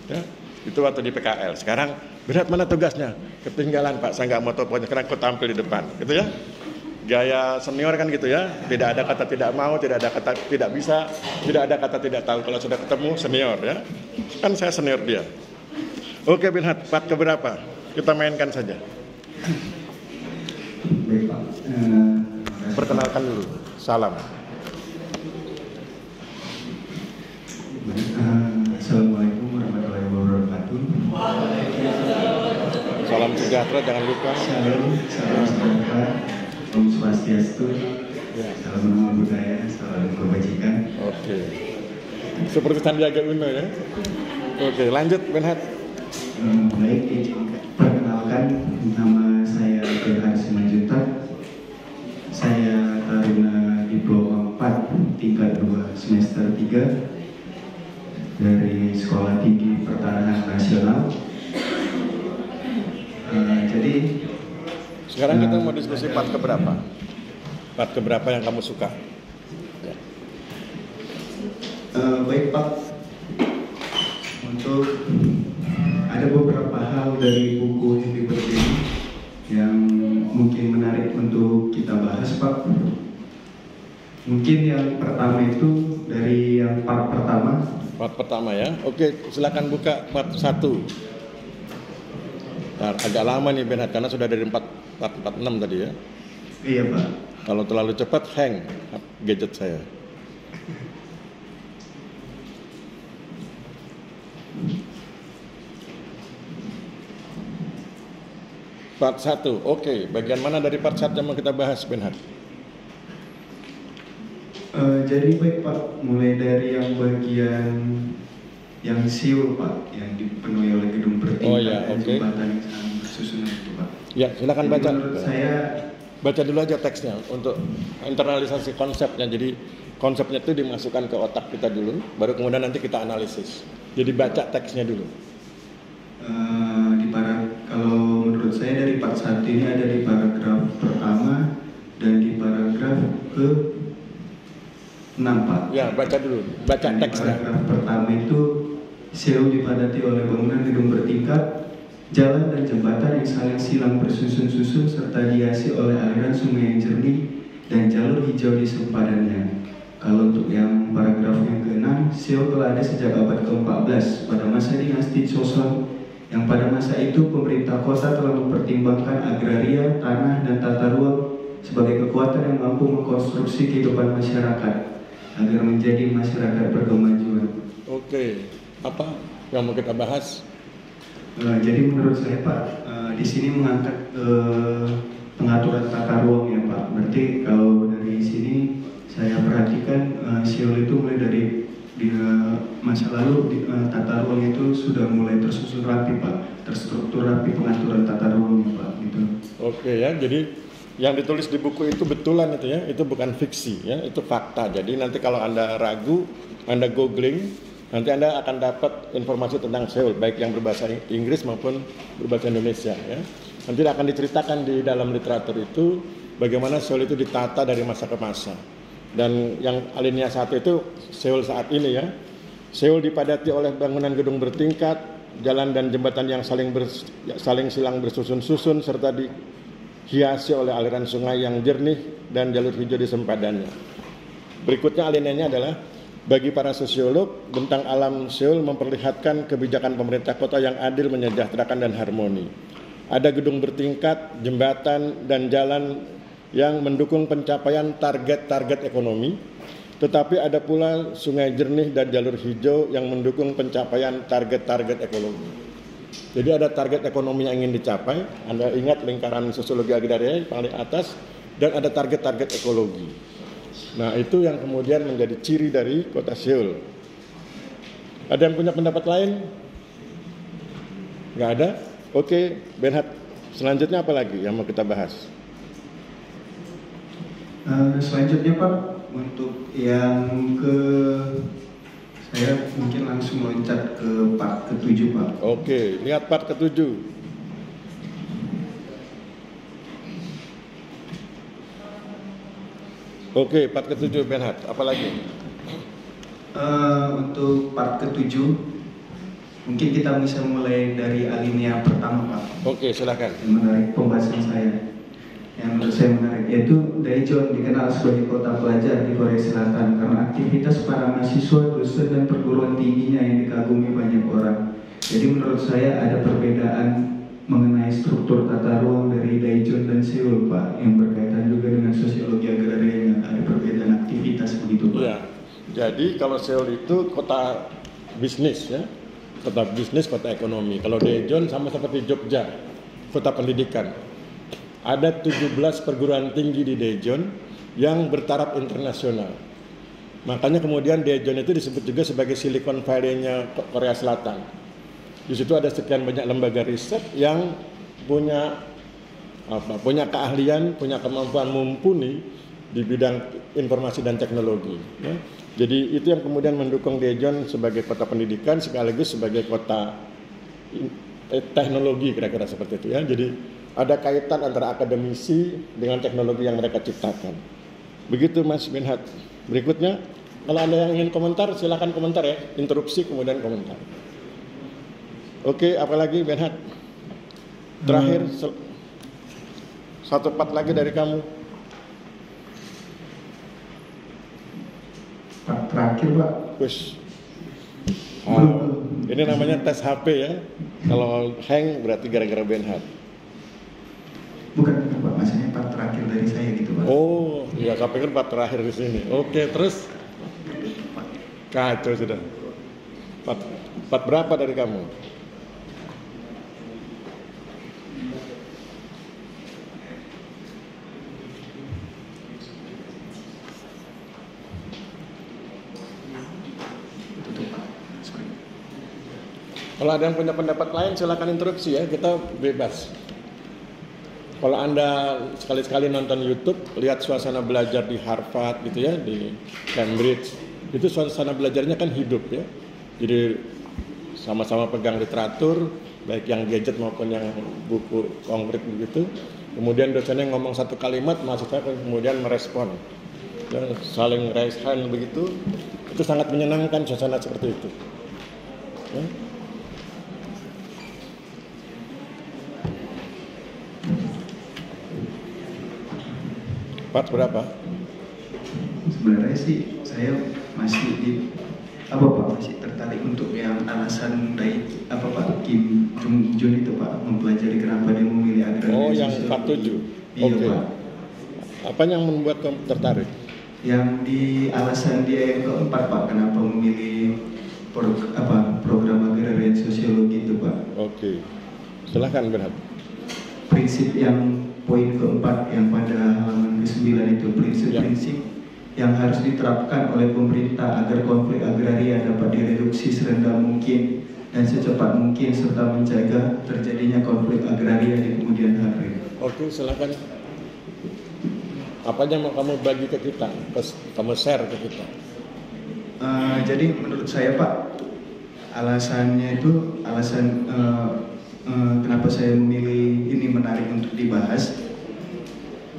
Ya, itu waktu di PKL. Sekarang Benhat mana tugasnya? Ketinggalan Pak, saya nggak mau tahu pokoknya. Sekarang kau tampil di depan, gitu ya. Gaya senior kan gitu ya. Tidak ada kata tidak mau, tidak ada kata tidak bisa, tidak ada kata tidak tahu. Kalau sudah ketemu senior ya. Kan saya senior dia. Oke Benhat, part keberapa? Kita mainkan saja. Baik Pak. Perkenalkan dulu. Salam. Assalamualaikum warahmatullahi wabarakatuh. Salam sejahtera. sejahtera, jangan lupa. Salam sejahtera, Om Swastiastu, Ya. salam nama budaya, salam kebajikan. Oke. Seperti Sandiaga Uno ya. Oke, lanjut Benhat. Baik, izinkan perkenalkan, nama saya Benhat Simanjuntak. Saya taruna diploma 4 tingkat 2 semester 3 dari Sekolah Tinggi Pertahanan Nasional. Jadi Sekarang kita mau diskusi part keberapa? Part keberapa yang kamu suka? Ya. baik Pak, untuk ada beberapa hal dari buku Happy Birthday yang mungkin menarik untuk kita bahas Pak. Mungkin yang pertama itu dari yang part pertama. Part pertama ya. Oke, silakan buka part 1. Nah, agak lama nih Benhat karena sudah dari part 46 tadi ya. Iya Pak. Kalau terlalu cepat hang gadget saya. Part 1. Oke, bagian mana dari part 1 yang mau kita bahas Benhat? Jadi baik Pak, mulai dari yang bagian yang siul Pak, yang dipenuhi oleh gedung bertingkat Oh, ya, dan oke. jembatan yang sangat bersusunan itu Pak. Ya, silakan Jadi baca. menurut saya Baca dulu aja teksnya untuk internalisasi konsepnya. Jadi konsepnya itu dimasukkan ke otak kita dulu, baru kemudian nanti kita analisis. Jadi baca teksnya dulu. kalau menurut saya dari part 1 ini ada di paragraf pertama dan di paragraf ke 6 Pak. Ya, baca dulu. Baca Dan di teksnya. paragraf pertama itu Seoul dipadati oleh bangunan gedung bertingkat, jalan dan jembatan yang saling silang bersusun-susun serta dihiasi oleh aliran sungai yang jernih dan jalur hijau di sempadannya. Kalau untuk yang paragraf yang ke-6, Seoul telah ada sejak abad ke-14 pada masa dinasti Joseon, yang pada masa itu pemerintah kota telah mempertimbangkan agraria, tanah, dan tata ruang sebagai kekuatan yang mampu mengkonstruksi kehidupan masyarakat agar menjadi masyarakat berkemajuan. Oke, apa yang mau kita bahas? Jadi menurut saya Pak, di sini mengangkat pengaturan tata ruang ya Pak. Berarti kalau dari sini saya perhatikan Seoul itu mulai dari di masa lalu tata ruang itu sudah mulai tersusun rapi Pak, terstruktur rapi pengaturan tata ruangnya Pak. Gitu. Oke ya, jadi yang ditulis di buku itu betulan itu ya, itu bukan fiksi ya, itu fakta. Jadi nanti kalau Anda ragu, Anda googling, nanti Anda akan dapat informasi tentang Seoul, baik yang berbahasa Inggris maupun berbahasa Indonesia ya. Nanti akan diceritakan di dalam literatur itu bagaimana Seoul itu ditata dari masa ke masa. Dan yang alinea 1 itu Seoul saat ini ya. Seoul dipadati oleh bangunan gedung bertingkat, jalan dan jembatan yang saling silang bersusun-susun serta dihiasi oleh aliran sungai yang jernih dan jalur hijau di sempadannya. Berikutnya alineanya adalah bagi para sosiolog, bentang alam Seoul memperlihatkan kebijakan pemerintah kota yang adil, menyejahterakan dan harmoni. Ada gedung bertingkat, jembatan dan jalan yang mendukung pencapaian target-target ekonomi, tetapi ada pula sungai jernih dan jalur hijau yang mendukung pencapaian target-target ekonomi. Jadi ada target ekonomi yang ingin dicapai, Anda ingat lingkaran sosiologi agraria paling atas, dan ada target-target ekologi. Nah itu yang kemudian menjadi ciri dari kota Seoul. Ada yang punya pendapat lain? Nggak ada? Oke, Benhat, selanjutnya apa lagi yang mau kita bahas? Selanjutnya Pak, untuk yang saya mungkin langsung loncat ke part ke-7 Pak. Oke, lihat part ke-7. Oke, part ke-7 Benhat, apa lagi? Untuk part ke-7 mungkin kita bisa mulai dari alinea pertama Pak. Oke, silakan. Yang menarik pembahasan saya, yang menurut saya menarik, yaitu Daejeon dikenal sebagai kota pelajar di Korea Selatan karena aktivitas para mahasiswa, dosen dan perguruan tingginya yang dikagumi banyak orang. Jadi menurut saya ada perbedaan mengenai struktur tata ruang dari Daejeon dan Seoul Pak, yang berkaitan juga dengan sosiologi agraria, ada perbedaan aktivitas begitu Pak. Ya, jadi kalau Seoul itu kota bisnis ya, kota bisnis, kota ekonomi. Kalau Daejeon sama seperti Jogja, kota pendidikan. Ada 17 perguruan tinggi di Daejeon yang bertaraf internasional. Makanya kemudian Daejeon itu disebut juga sebagai Silicon Valley-nya Korea Selatan. Di situ ada sekian banyak lembaga riset yang punya keahlian, punya kemampuan mumpuni di bidang informasi dan teknologi. Ya. Jadi itu yang kemudian mendukung Daejeon sebagai kota pendidikan sekaligus sebagai kota teknologi, kira-kira seperti itu ya. Jadi ada kaitan antara akademisi dengan teknologi yang mereka ciptakan. Begitu Mas Benhat. Berikutnya, kalau Anda yang ingin komentar, silakan komentar ya. Interupsi kemudian komentar. Oke, apalagi Benhat? Terakhir, satu part lagi dari kamu. Pak, terakhir Pak. Push. Ini namanya tes HP ya. Kalau hang berarti gara-gara Benhat. Bukan Pak, maksudnya part terakhir dari saya gitu Pak. Oh, ya saya pikir part terakhir di sini. Oke, terus kacau sudah. Part berapa dari kamu? Kalau ada yang punya pendapat lain silakan interupsi ya, kita bebas. Kalau Anda sekali-sekali nonton YouTube, lihat suasana belajar di Harvard gitu ya, di Cambridge, itu suasana belajarnya kan hidup ya. Jadi sama-sama pegang literatur, baik yang gadget maupun yang buku konkret begitu. Kemudian dosennya ngomong satu kalimat, mahasiswa kemudian merespon, ya, saling raise hand begitu. Itu sangat menyenangkan suasana seperti itu. Ya. Part berapa? Sebenarnya sih saya masih masih tertarik untuk yang alasan dari Kim Jong Un itu Pak, mempelajari kenapa dia memilih agraria. Oh, yang part 7. Iya Oke. Pak. Apa yang membuat kamu tertarik? Yang di alasan dia yang keempat Pak, kenapa memilih program agraria sosiologi itu Pak. Oke. Silahkan Benhat. Prinsip yang poin keempat yang pada halaman ke-9 itu prinsip-prinsip yang harus diterapkan oleh pemerintah agar konflik agraria dapat direduksi serendah mungkin dan secepat mungkin serta mencegah terjadinya konflik agraria di kemudian hari. Oke, silakan. Apa yang mau kamu bagi ke kita? Kamu share ke kita. Jadi menurut saya Pak, alasannya itu kenapa saya memilih ini menarik untuk dibahas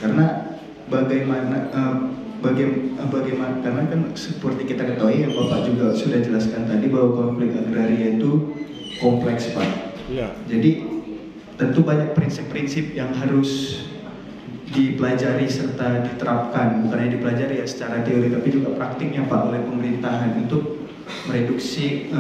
karena bagaimana karena kan seperti kita ketahui yang Bapak juga sudah jelaskan tadi bahwa konflik agraria itu kompleks Pak. Ya. Jadi tentu banyak prinsip-prinsip yang harus dipelajari serta diterapkan, bukan hanya dipelajari ya secara teori tapi juga praktiknya Pak oleh pemerintahan untuk mereduksi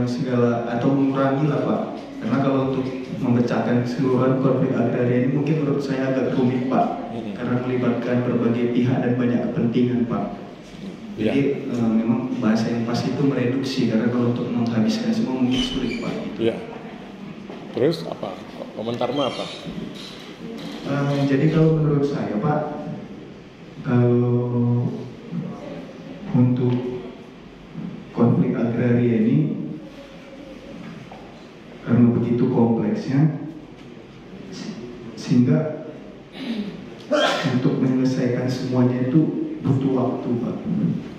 segala atau mengurangi lah Pak. Karena kalau untuk memecahkan keseluruhan konflik agraria ini mungkin menurut saya agak rumit Pak, karena melibatkan berbagai pihak dan banyak kepentingan Pak. Jadi memang bahasa yang pas itu mereduksi, karena kalau untuk menghabiskan semua mungkin sulit Pak. Iya. Terus apa? Komentarmu apa? Jadi kalau menurut saya Pak, kalau untuk konflik agraria ini karena begitu kompleksnya sehingga untuk menyelesaikan semuanya itu butuh waktu Pak.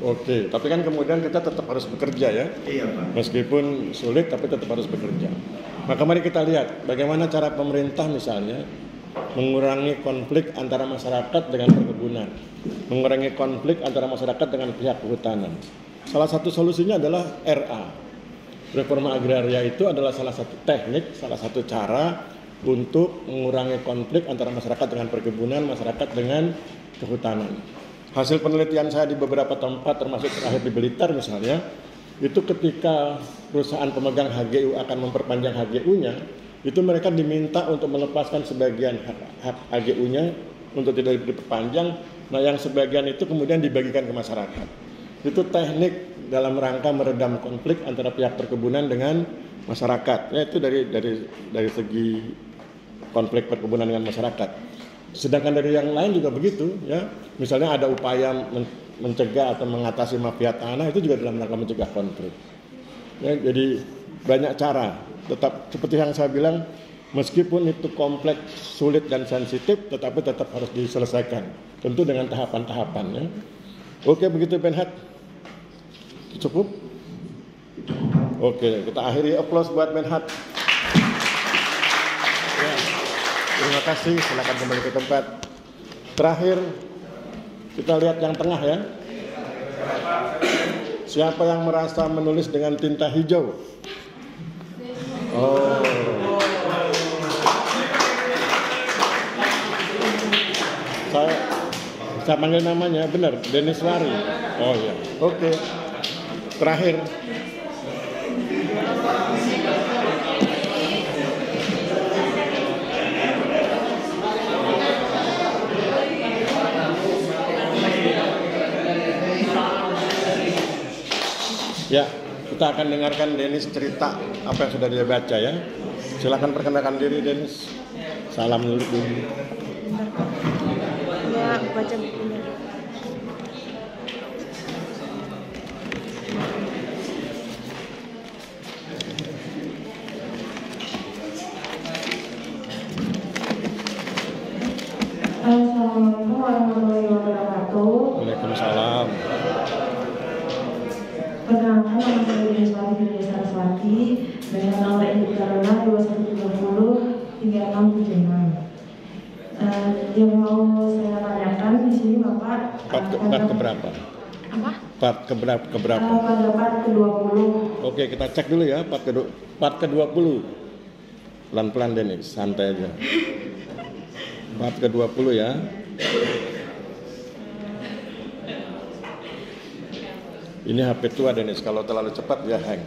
Oke, tapi kan kemudian kita tetap harus bekerja ya. Iya Pak. Meskipun sulit tapi tetap harus bekerja. Maka mari kita lihat bagaimana cara pemerintah misalnya mengurangi konflik antara masyarakat dengan perkebunan, mengurangi konflik antara masyarakat dengan pihak kehutanan. Salah satu solusinya adalah RA. Reforma agraria itu adalah salah satu teknik, salah satu cara untuk mengurangi konflik antara masyarakat dengan perkebunan, masyarakat dengan kehutanan. Hasil penelitian saya di beberapa tempat, termasuk terakhir di Blitar misalnya, itu ketika perusahaan pemegang HGU akan memperpanjang HGU-nya, itu mereka diminta untuk melepaskan sebagian hak HGU-nya untuk tidak diperpanjang. Nah, yang sebagian itu kemudian dibagikan ke masyarakat. Itu teknik dalam rangka meredam konflik antara pihak perkebunan dengan masyarakat. Ya, itu dari segi konflik perkebunan dengan masyarakat. Sedangkan dari yang lain juga begitu, ya. Misalnya ada upaya mencegah atau mengatasi mafia tanah, itu juga dalam rangka mencegah konflik. Ya, jadi banyak cara. Tetap seperti yang saya bilang, meskipun itu kompleks, sulit dan sensitif, tetapi tetap harus diselesaikan. Tentu dengan tahapan-tahapan. Ya. Oke, begitu Benhat. Cukup? Oke, kita akhiri aplaus buat Benhat. Ya, terima kasih, silakan kembali ke tempat. Terakhir, kita lihat yang tengah ya. Siapa yang merasa menulis dengan tinta hijau? Oh. Saya panggil namanya, benar, Denis Wari. Oh iya, oke. Terakhir. Ya, kita akan dengarkan Denis cerita apa yang sudah dia baca ya. Silakan perkenalkan diri Denis. Salam dulu. Ya, baca bukunya. Assalamualaikum warahmatullahi wabarakatuh. Waalaikumsalam. Perkenalkan, nama saya Denis Wari Widya Saraswati dengan nomor induk Taruna 2130-3676. Yang mau saya tanyakan di sini Bapak. Part keberapa? Apa? Part keberapa? Pada part ke-20. Oke, kita cek dulu ya part ke-20. Pelan-pelan Denis, santai aja. Part ke-20 ya. Ini HP tua Denis, kalau terlalu cepat dia hang.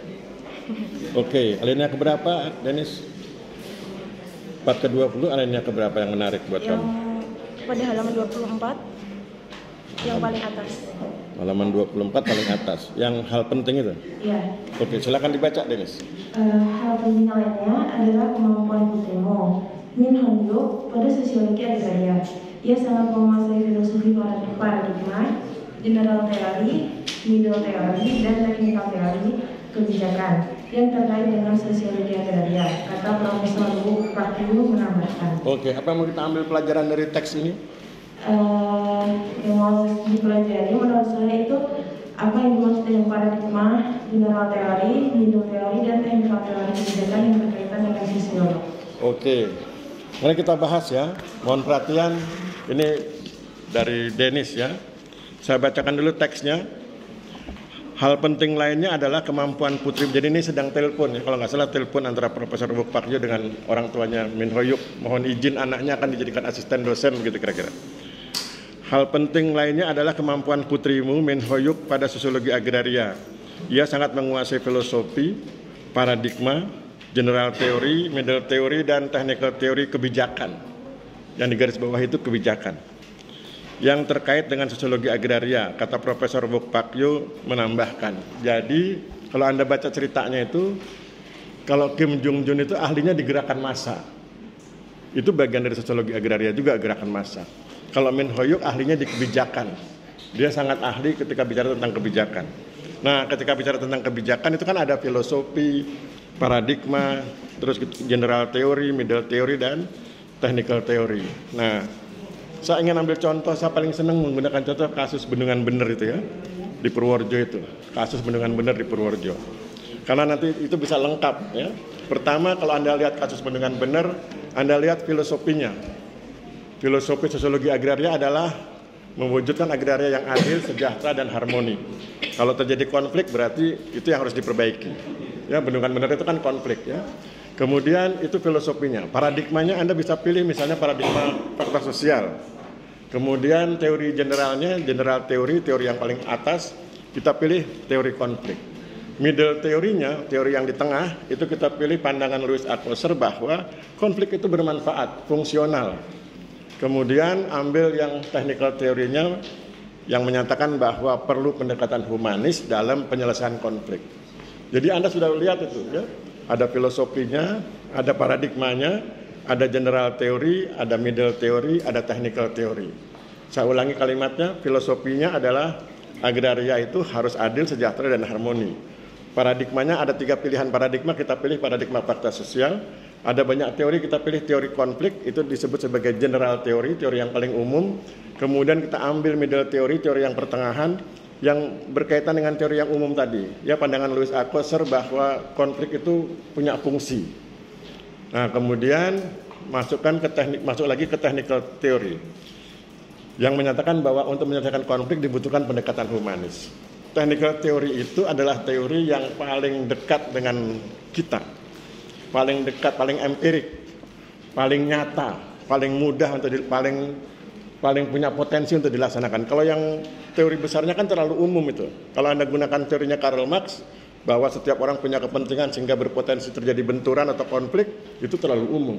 Oke, alinea keberapa Denis? Part ke-20 alinea keberapa yang menarik buat kamu? Pada halaman 24 yang paling atas. Halaman 24 paling atas. Yang hal penting itu? Iya. Oke, silakan dibaca Denis. Hal penting lainnya adalah kemampuan putrimu. Min Hyuk pada sosiologi agraria. Ia sangat menguasai filosofi paradigma, general teori, middle teori, dan technical teori kebijakan yang terkait dengan sosiologi agraria, kata Profesor Wu Pakyu menambahkan. Oke, apa yang mau kita ambil pelajaran dari teks ini? Yang mau dipelajari menurut saya itu apa yang dimaksud dengan paradigma, general teori, middle teori, dan technical teori kebijakan yang berkaitan dengan sosiologi. Oke, mari kita bahas ya. Mohon perhatian, ini dari Denis ya. Saya bacakan dulu teksnya. Hal penting lainnya adalah kemampuan putri. Jadi ini sedang telepon ya, kalau nggak salah telepon antara Profesor Wook Pak-yeol dengan orang tuanya Min Hyuk. Mohon izin anaknya akan dijadikan asisten dosen begitu kira-kira. Hal penting lainnya adalah kemampuan putrimu Min Hyuk pada sosiologi agraria. Ia sangat menguasai filosofi, paradigma, general teori, middle teori, dan technical teori kebijakan. Yang di garis bawah itu kebijakan. Yang terkait dengan sosiologi agraria, kata Profesor Wook Pak-yeol menambahkan. Jadi, kalau Anda baca ceritanya itu, kalau Kim Jong Jun itu ahlinya di gerakan massa. Itu bagian dari sosiologi agraria juga, gerakan massa. Kalau Min Hyuk ahlinya di kebijakan. Dia sangat ahli ketika bicara tentang kebijakan. Nah, ketika bicara tentang kebijakan itu kan ada filosofi, paradigma, terus general teori, middle teori, dan technical teori. Nah, saya ingin ambil contoh, saya paling senang menggunakan contoh kasus Bendungan Bener itu ya, di Purworejo itu. Kasus Bendungan Bener di Purworejo. Karena nanti itu bisa lengkap ya. Pertama, kalau Anda lihat kasus Bendungan Bener, Anda lihat filosofinya. Filosofi sosiologi agraria adalah mewujudkan agraria yang adil, sejahtera, dan harmoni. Kalau terjadi konflik berarti itu yang harus diperbaiki. Ya, Bendungan Bener itu kan konflik ya. Kemudian itu filosofinya. Paradigmanya Anda bisa pilih misalnya paradigma faktor sosial. Kemudian teori generalnya, general teori yang paling atas, kita pilih teori konflik. Middle teorinya, teori yang di tengah, itu kita pilih pandangan Louis Althusser bahwa konflik itu bermanfaat, fungsional. Kemudian ambil yang technical teorinya yang menyatakan bahwa perlu pendekatan humanis dalam penyelesaian konflik. Jadi Anda sudah lihat itu ya. Ada filosofinya, ada paradigmanya, ada general teori, ada middle teori, ada technical teori. Saya ulangi kalimatnya, filosofinya adalah agraria itu harus adil, sejahtera, dan harmoni. Paradigmanya ada 3 pilihan paradigma, kita pilih paradigma fakta sosial. Ada banyak teori, kita pilih teori konflik, itu disebut sebagai general teori, teori yang paling umum. Kemudian kita ambil middle teori, teori yang pertengahan, yang berkaitan dengan teori yang umum tadi. Ya, pandangan Louis Althusser bahwa konflik itu punya fungsi. Nah, kemudian masuk lagi ke technical teori yang menyatakan bahwa untuk menyelesaikan konflik dibutuhkan pendekatan humanis. Technical teori itu adalah teori yang paling dekat dengan kita, paling dekat, paling empirik, paling nyata, paling mudah untuk paling punya potensi untuk dilaksanakan. Kalau yang teori besarnya kan terlalu umum itu. Kalau Anda gunakan teorinya Karl Marx, bahwa setiap orang punya kepentingan sehingga berpotensi terjadi benturan atau konflik, itu terlalu umum.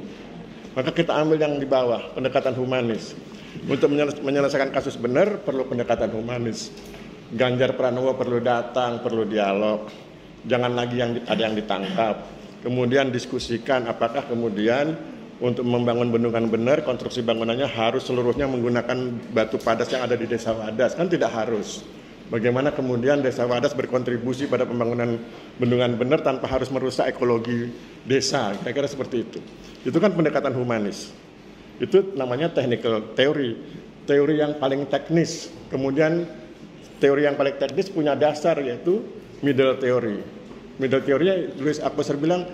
Maka kita ambil yang di bawah, pendekatan humanis. Untuk menyelesaikan kasus benar, perlu pendekatan humanis. Ganjar Pranowo perlu datang, perlu dialog. Jangan lagi ada yang ditangkap. Kemudian diskusikan apakah kemudian untuk membangun bendungan benar, konstruksi bangunannya harus seluruhnya menggunakan batu padas yang ada di Desa Wadas. Kan tidak harus. Bagaimana kemudian Desa Wadas berkontribusi pada pembangunan bendungan benar tanpa harus merusak ekologi desa, kira-kira seperti itu. Itu kan pendekatan humanis. Itu namanya technical teori, teori yang paling teknis. Kemudian teori yang paling teknis punya dasar, yaitu middle teori. Middle teorinya Louis Althusser bilang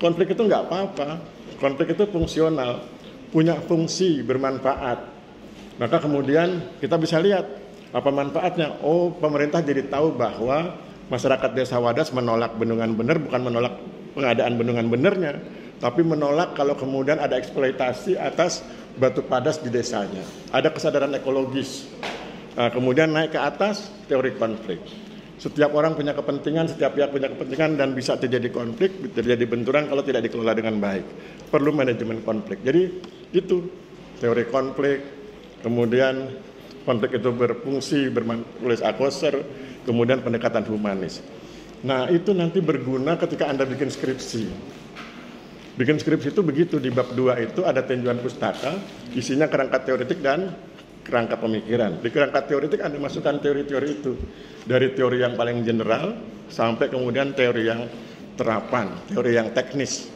konflik itu nggak apa-apa, konflik itu fungsional, punya fungsi, bermanfaat. Maka kemudian kita bisa lihat apa manfaatnya. Oh, pemerintah jadi tahu bahwa masyarakat Desa Wadas menolak bendungan bener, bukan menolak pengadaan bendungan benernya, tapi menolak kalau kemudian ada eksploitasi atas batu padas di desanya. Ada kesadaran ekologis. Nah, kemudian naik ke atas teori konflik. Setiap orang punya kepentingan, setiap pihak punya kepentingan, dan bisa terjadi konflik, terjadi benturan kalau tidak dikelola dengan baik. Perlu manajemen konflik. Jadi itu teori konflik. Kemudian konflik itu berfungsi, Louis Althusser, kemudian pendekatan humanis. Nah, itu nanti berguna ketika Anda bikin skripsi. Bikin skripsi itu begitu, di bab 2 itu ada tinjauan pustaka, isinya kerangka teoretik dan kerangka pemikiran. Di kerangka teoretik Anda masukkan teori-teori itu. Dari teori yang paling general, sampai kemudian teori yang terapan, teori yang teknis.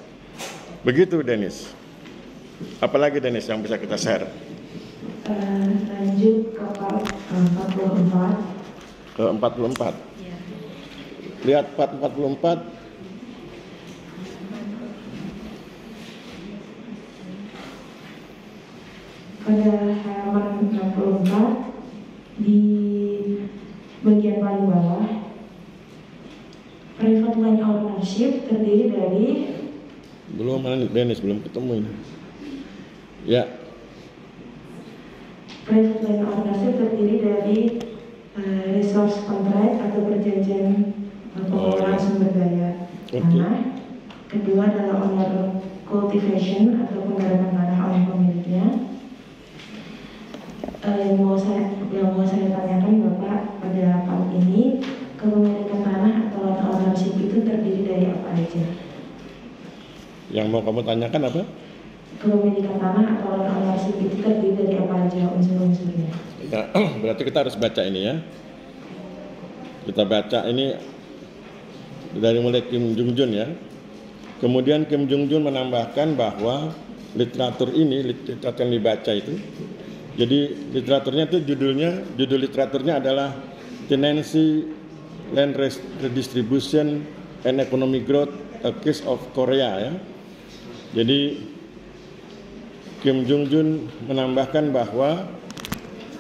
Begitu, Dennis. Apalagi, Dennis, yang bisa kita share? Lanjut ke 44. Ke 44. Ya. Lihat 44. Pada halaman 64 di bagian paling bawah, private land ownership terdiri dari Belum, Dennis, belum ketemu ini. Ya. Private land ownership terdiri dari resource contract atau perjanjian pengelolaan sumber daya tanah. Kedua adalah owner cultivation atau penggarapan tanah oleh pemiliknya. Yang mau saya tanyakan Bapak, pada part ini kepemilikan tanah atau land ownership itu terdiri dari apa aja? Yang mau kamu tanyakan apa? Kepemilikan tanah atau land ownership itu terdiri dari apa aja unsur-unsurnya? Ya, berarti kita harus baca ini ya. Kita baca ini dari mulai Kim Jung Jun ya. Kemudian Kim Jung Jun menambahkan bahwa literatur yang dibaca itu, jadi literaturnya itu judul literaturnya adalah Tenancy, Land Redistribution and Economic Growth, A Case of Korea ya. Jadi Kim Jung Jun menambahkan bahwa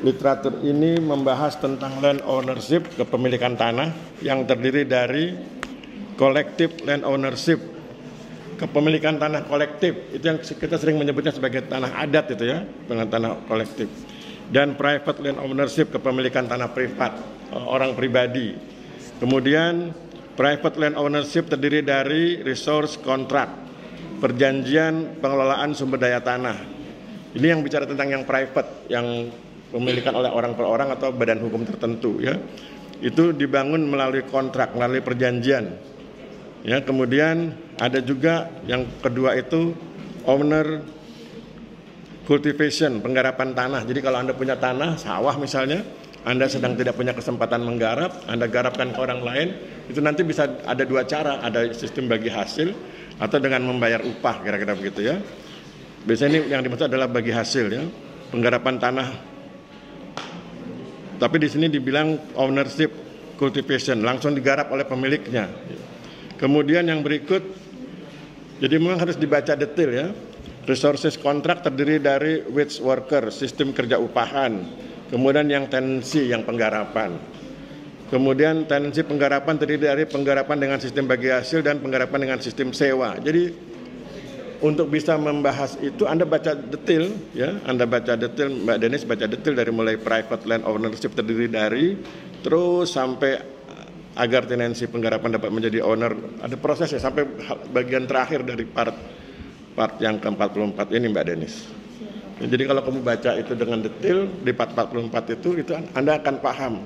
literatur ini membahas tentang land ownership, kepemilikan tanah yang terdiri dari collective land ownership, kepemilikan tanah kolektif, itu yang kita sering menyebutnya sebagai tanah adat itu ya, dengan tanah kolektif, dan private land ownership, kepemilikan tanah privat, orang pribadi. Kemudian private land ownership terdiri dari resource contract, perjanjian pengelolaan sumber daya tanah. Ini yang bicara tentang yang private, yang pemilikan oleh orang per orang atau badan hukum tertentu ya. Itu dibangun melalui kontrak, melalui perjanjian. Ya, kemudian ada juga yang kedua itu owner cultivation, penggarapan tanah. Jadi kalau Anda punya tanah, sawah misalnya, Anda sedang tidak punya kesempatan menggarap, Anda garapkan ke orang lain, itu nanti bisa ada dua cara, ada sistem bagi hasil atau dengan membayar upah, kira-kira begitu ya. Biasanya ini yang dimaksud adalah bagi hasil ya, penggarapan tanah. Tapi di sini dibilang ownership cultivation, langsung digarap oleh pemiliknya. Kemudian yang berikut, jadi memang harus dibaca detail ya. Resources kontrak terdiri dari wage worker, sistem kerja upahan. Kemudian yang tenancy, yang penggarapan. Kemudian tenancy penggarapan terdiri dari penggarapan dengan sistem bagi hasil dan penggarapan dengan sistem sewa. Jadi untuk bisa membahas itu Anda baca detail ya, Anda baca detail, Mbak Denis baca detail dari mulai private land ownership terdiri dari terus sampai agar tenancy penggarapan dapat menjadi owner, ada prosesnya sampai bagian terakhir dari part yang ke-44 ini Mbak Denis. Jadi kalau kamu baca itu dengan detail di part 44 itu Anda akan paham.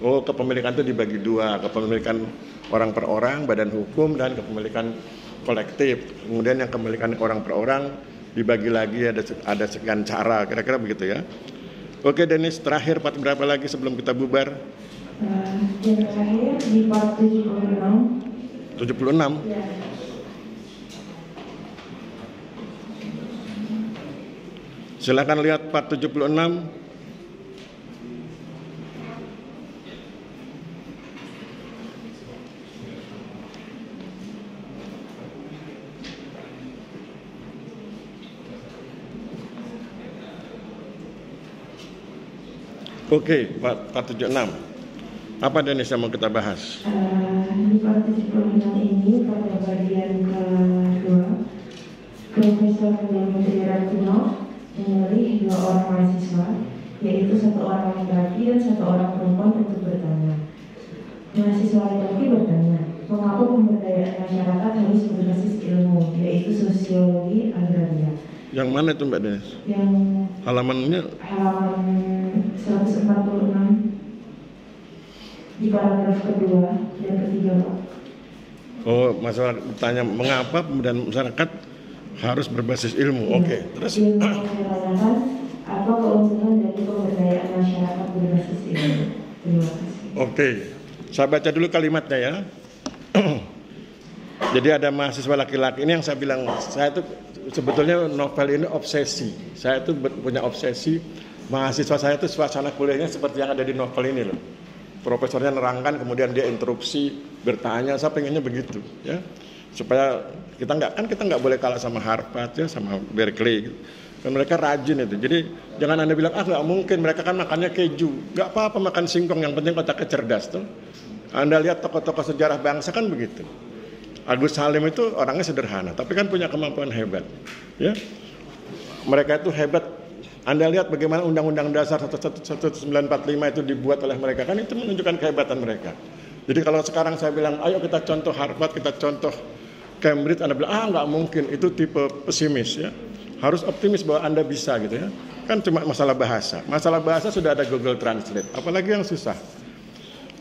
Oh, kepemilikan itu dibagi dua, kepemilikan orang per orang, badan hukum, dan kepemilikan kolektif. Kemudian yang kepemilikan orang per orang dibagi lagi ada sekian cara, kira-kira begitu ya. Oke Denis, terakhir part berapa lagi sebelum kita bubar? Yang terakhir di part 76. 76? Ya. Silakan lihat part 76. Oke, part 76. Apa Denis yang mau kita bahas? Di part 76 ini pada bagian kedua, Profesor William Ratino memilih 2 orang mahasiswa, yaitu 1 orang laki-laki dan 1 orang perempuan untuk bertanya. Mahasiswa laki-laki bertanya, mengapa pemberdayaan masyarakat harus berbasis ilmu, yaitu sosiologi agraria? Yang mana itu Mbak Denis? Yang halaman 146 di paragraf kedua dan ketiga, Pak. Oh, masalah bertanya mengapa pemberdayaan masyarakat harus berbasis ilmu. Oke, terus Yang menanyakan apa keuntungan dari pemberdayaan masyarakat berbasis ilmu. Terima kasih. Oke, saya baca dulu kalimatnya ya. Jadi ada mahasiswa laki-laki ini yang saya bilang, saya tuh sebetulnya novel ini obsesi. Saya tuh punya obsesi, mahasiswa saya tuh suasana kuliahnya seperti yang ada di novel ini loh. Profesornya nerangkan, kemudian dia interupsi, bertanya, saya pengennya begitu ya. Supaya kita nggak boleh kalah sama Harvard ya, sama Berkeley gitu. Dan mereka rajin itu. Jadi jangan Anda bilang nggak mungkin, mereka kan makannya keju. Nggak apa-apa makan singkong, yang penting otaknya cerdas tuh. Anda lihat tokoh-tokoh sejarah bangsa kan begitu. Agus Salim itu orangnya sederhana, tapi kan punya kemampuan hebat. Ya, mereka itu hebat. Anda lihat bagaimana Undang-Undang Dasar 1945 itu dibuat oleh mereka, kan itu menunjukkan kehebatan mereka. Jadi kalau sekarang saya bilang, ayo kita contoh Harvard, kita contoh Cambridge, Anda bilang, nggak mungkin, itu tipe pesimis ya. Harus optimis bahwa Anda bisa gitu ya. Kan cuma masalah bahasa. Masalah bahasa sudah ada Google Translate, apalagi yang susah.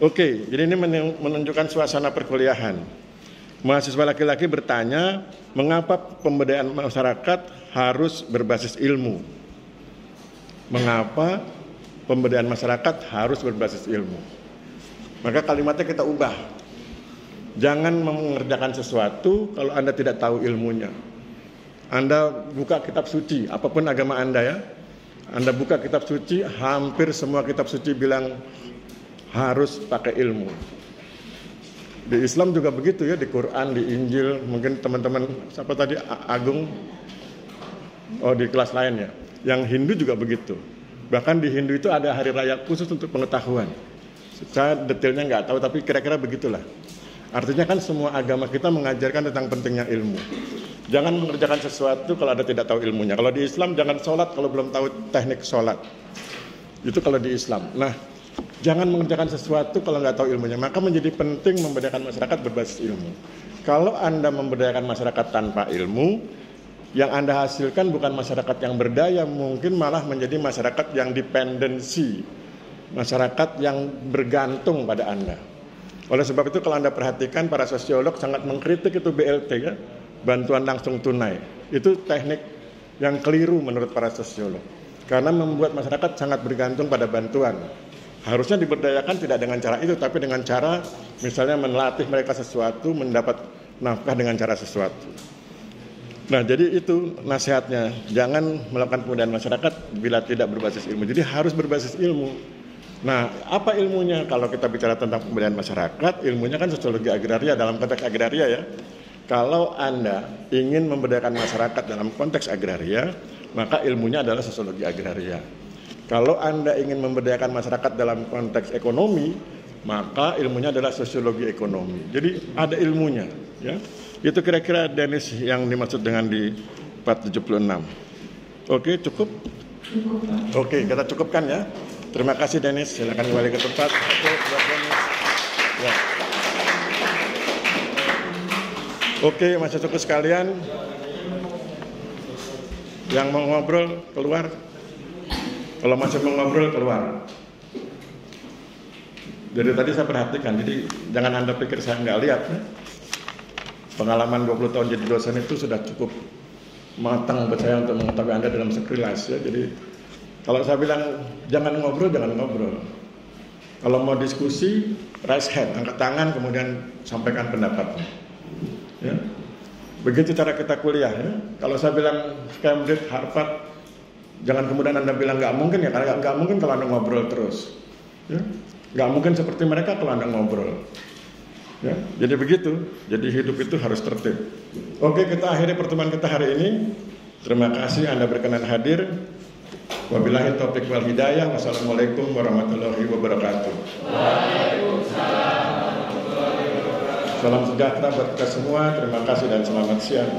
Oke, jadi ini menunjukkan suasana perkuliahan. Mahasiswa laki-laki bertanya, mengapa pemberdayaan masyarakat harus berbasis ilmu? Mengapa pemberdayaan masyarakat harus berbasis ilmu? Maka kalimatnya kita ubah. Jangan mengerjakan sesuatu kalau Anda tidak tahu ilmunya. Anda buka kitab suci, apapun agama Anda ya. Anda buka kitab suci, hampir semua kitab suci bilang harus pakai ilmu. Di Islam juga begitu ya, di Quran, di Injil, mungkin teman-teman siapa tadi Agung, di kelas lain ya. Yang Hindu juga begitu. Bahkan di Hindu itu ada hari raya khusus untuk pengetahuan. Saya detailnya nggak tahu, tapi kira-kira begitulah. Artinya kan semua agama kita mengajarkan tentang pentingnya ilmu. Jangan mengerjakan sesuatu kalau Anda tidak tahu ilmunya. Kalau di Islam jangan sholat kalau belum tahu teknik sholat. Itu kalau di Islam. Nah, jangan mengerjakan sesuatu kalau nggak tahu ilmunya. Maka menjadi penting memberdayakan masyarakat berbasis ilmu. Kalau Anda memberdayakan masyarakat tanpa ilmu, yang Anda hasilkan bukan masyarakat yang berdaya, mungkin malah menjadi masyarakat yang dependensi, masyarakat yang bergantung pada Anda. Oleh sebab itu kalau Anda perhatikan para sosiolog sangat mengkritik itu BLT ya, bantuan langsung tunai. Itu teknik yang keliru menurut para sosiolog. Karena membuat masyarakat sangat bergantung pada bantuan. Harusnya diberdayakan tidak dengan cara itu, tapi dengan cara misalnya melatih mereka sesuatu, mendapat nafkah dengan cara sesuatu. Nah, jadi itu nasihatnya, jangan melakukan pemberdayaan masyarakat bila tidak berbasis ilmu. Jadi harus berbasis ilmu. Nah, apa ilmunya? Kalau kita bicara tentang pemberdayaan masyarakat, ilmunya kan sosiologi agraria dalam konteks agraria ya. Kalau Anda ingin memberdayakan masyarakat dalam konteks agraria, maka ilmunya adalah sosiologi agraria. Kalau Anda ingin memberdayakan masyarakat dalam konteks ekonomi, maka ilmunya adalah sosiologi ekonomi. Jadi ada ilmunya, ya. Itu kira-kira Dennis yang dimaksud dengan di 476. Oke, cukup? Oke, kita cukupkan ya. Terima kasih Dennis, silakan kembali ke tempat. Oke, buat Dennis. Ya. Oke, mahasiswa sekalian, yang mau ngobrol keluar. Kalau masih mau ngobrol keluar. Dari tadi saya perhatikan, jadi jangan Anda pikir saya nggak lihat. Ya. Pengalaman 20 tahun jadi dosen itu sudah cukup matang buat saya untuk mengetahui Anda dalam sekilas ya. Jadi kalau saya bilang jangan ngobrol, jangan ngobrol. Kalau mau diskusi, raise hand, angkat tangan, kemudian sampaikan pendapatnya. Ya. Begitu cara kita kuliah ya. Kalau saya bilang Cambridge, Harvard, jangan kemudian Anda bilang nggak mungkin ya, karena nggak mungkin kalau Anda ngobrol terus. Ya. Nggak mungkin seperti mereka kalau Anda ngobrol. Ya, jadi begitu. Jadi hidup itu harus tertib. Oke, kita akhiri pertemuan kita hari ini. Terima kasih Anda berkenan hadir. Wabillahi taufiq wal hidayah. Wassalamualaikum warahmatullahi wabarakatuh. Waalaikumsalam. Salam sejahtera buat kita semua. Terima kasih dan selamat siang.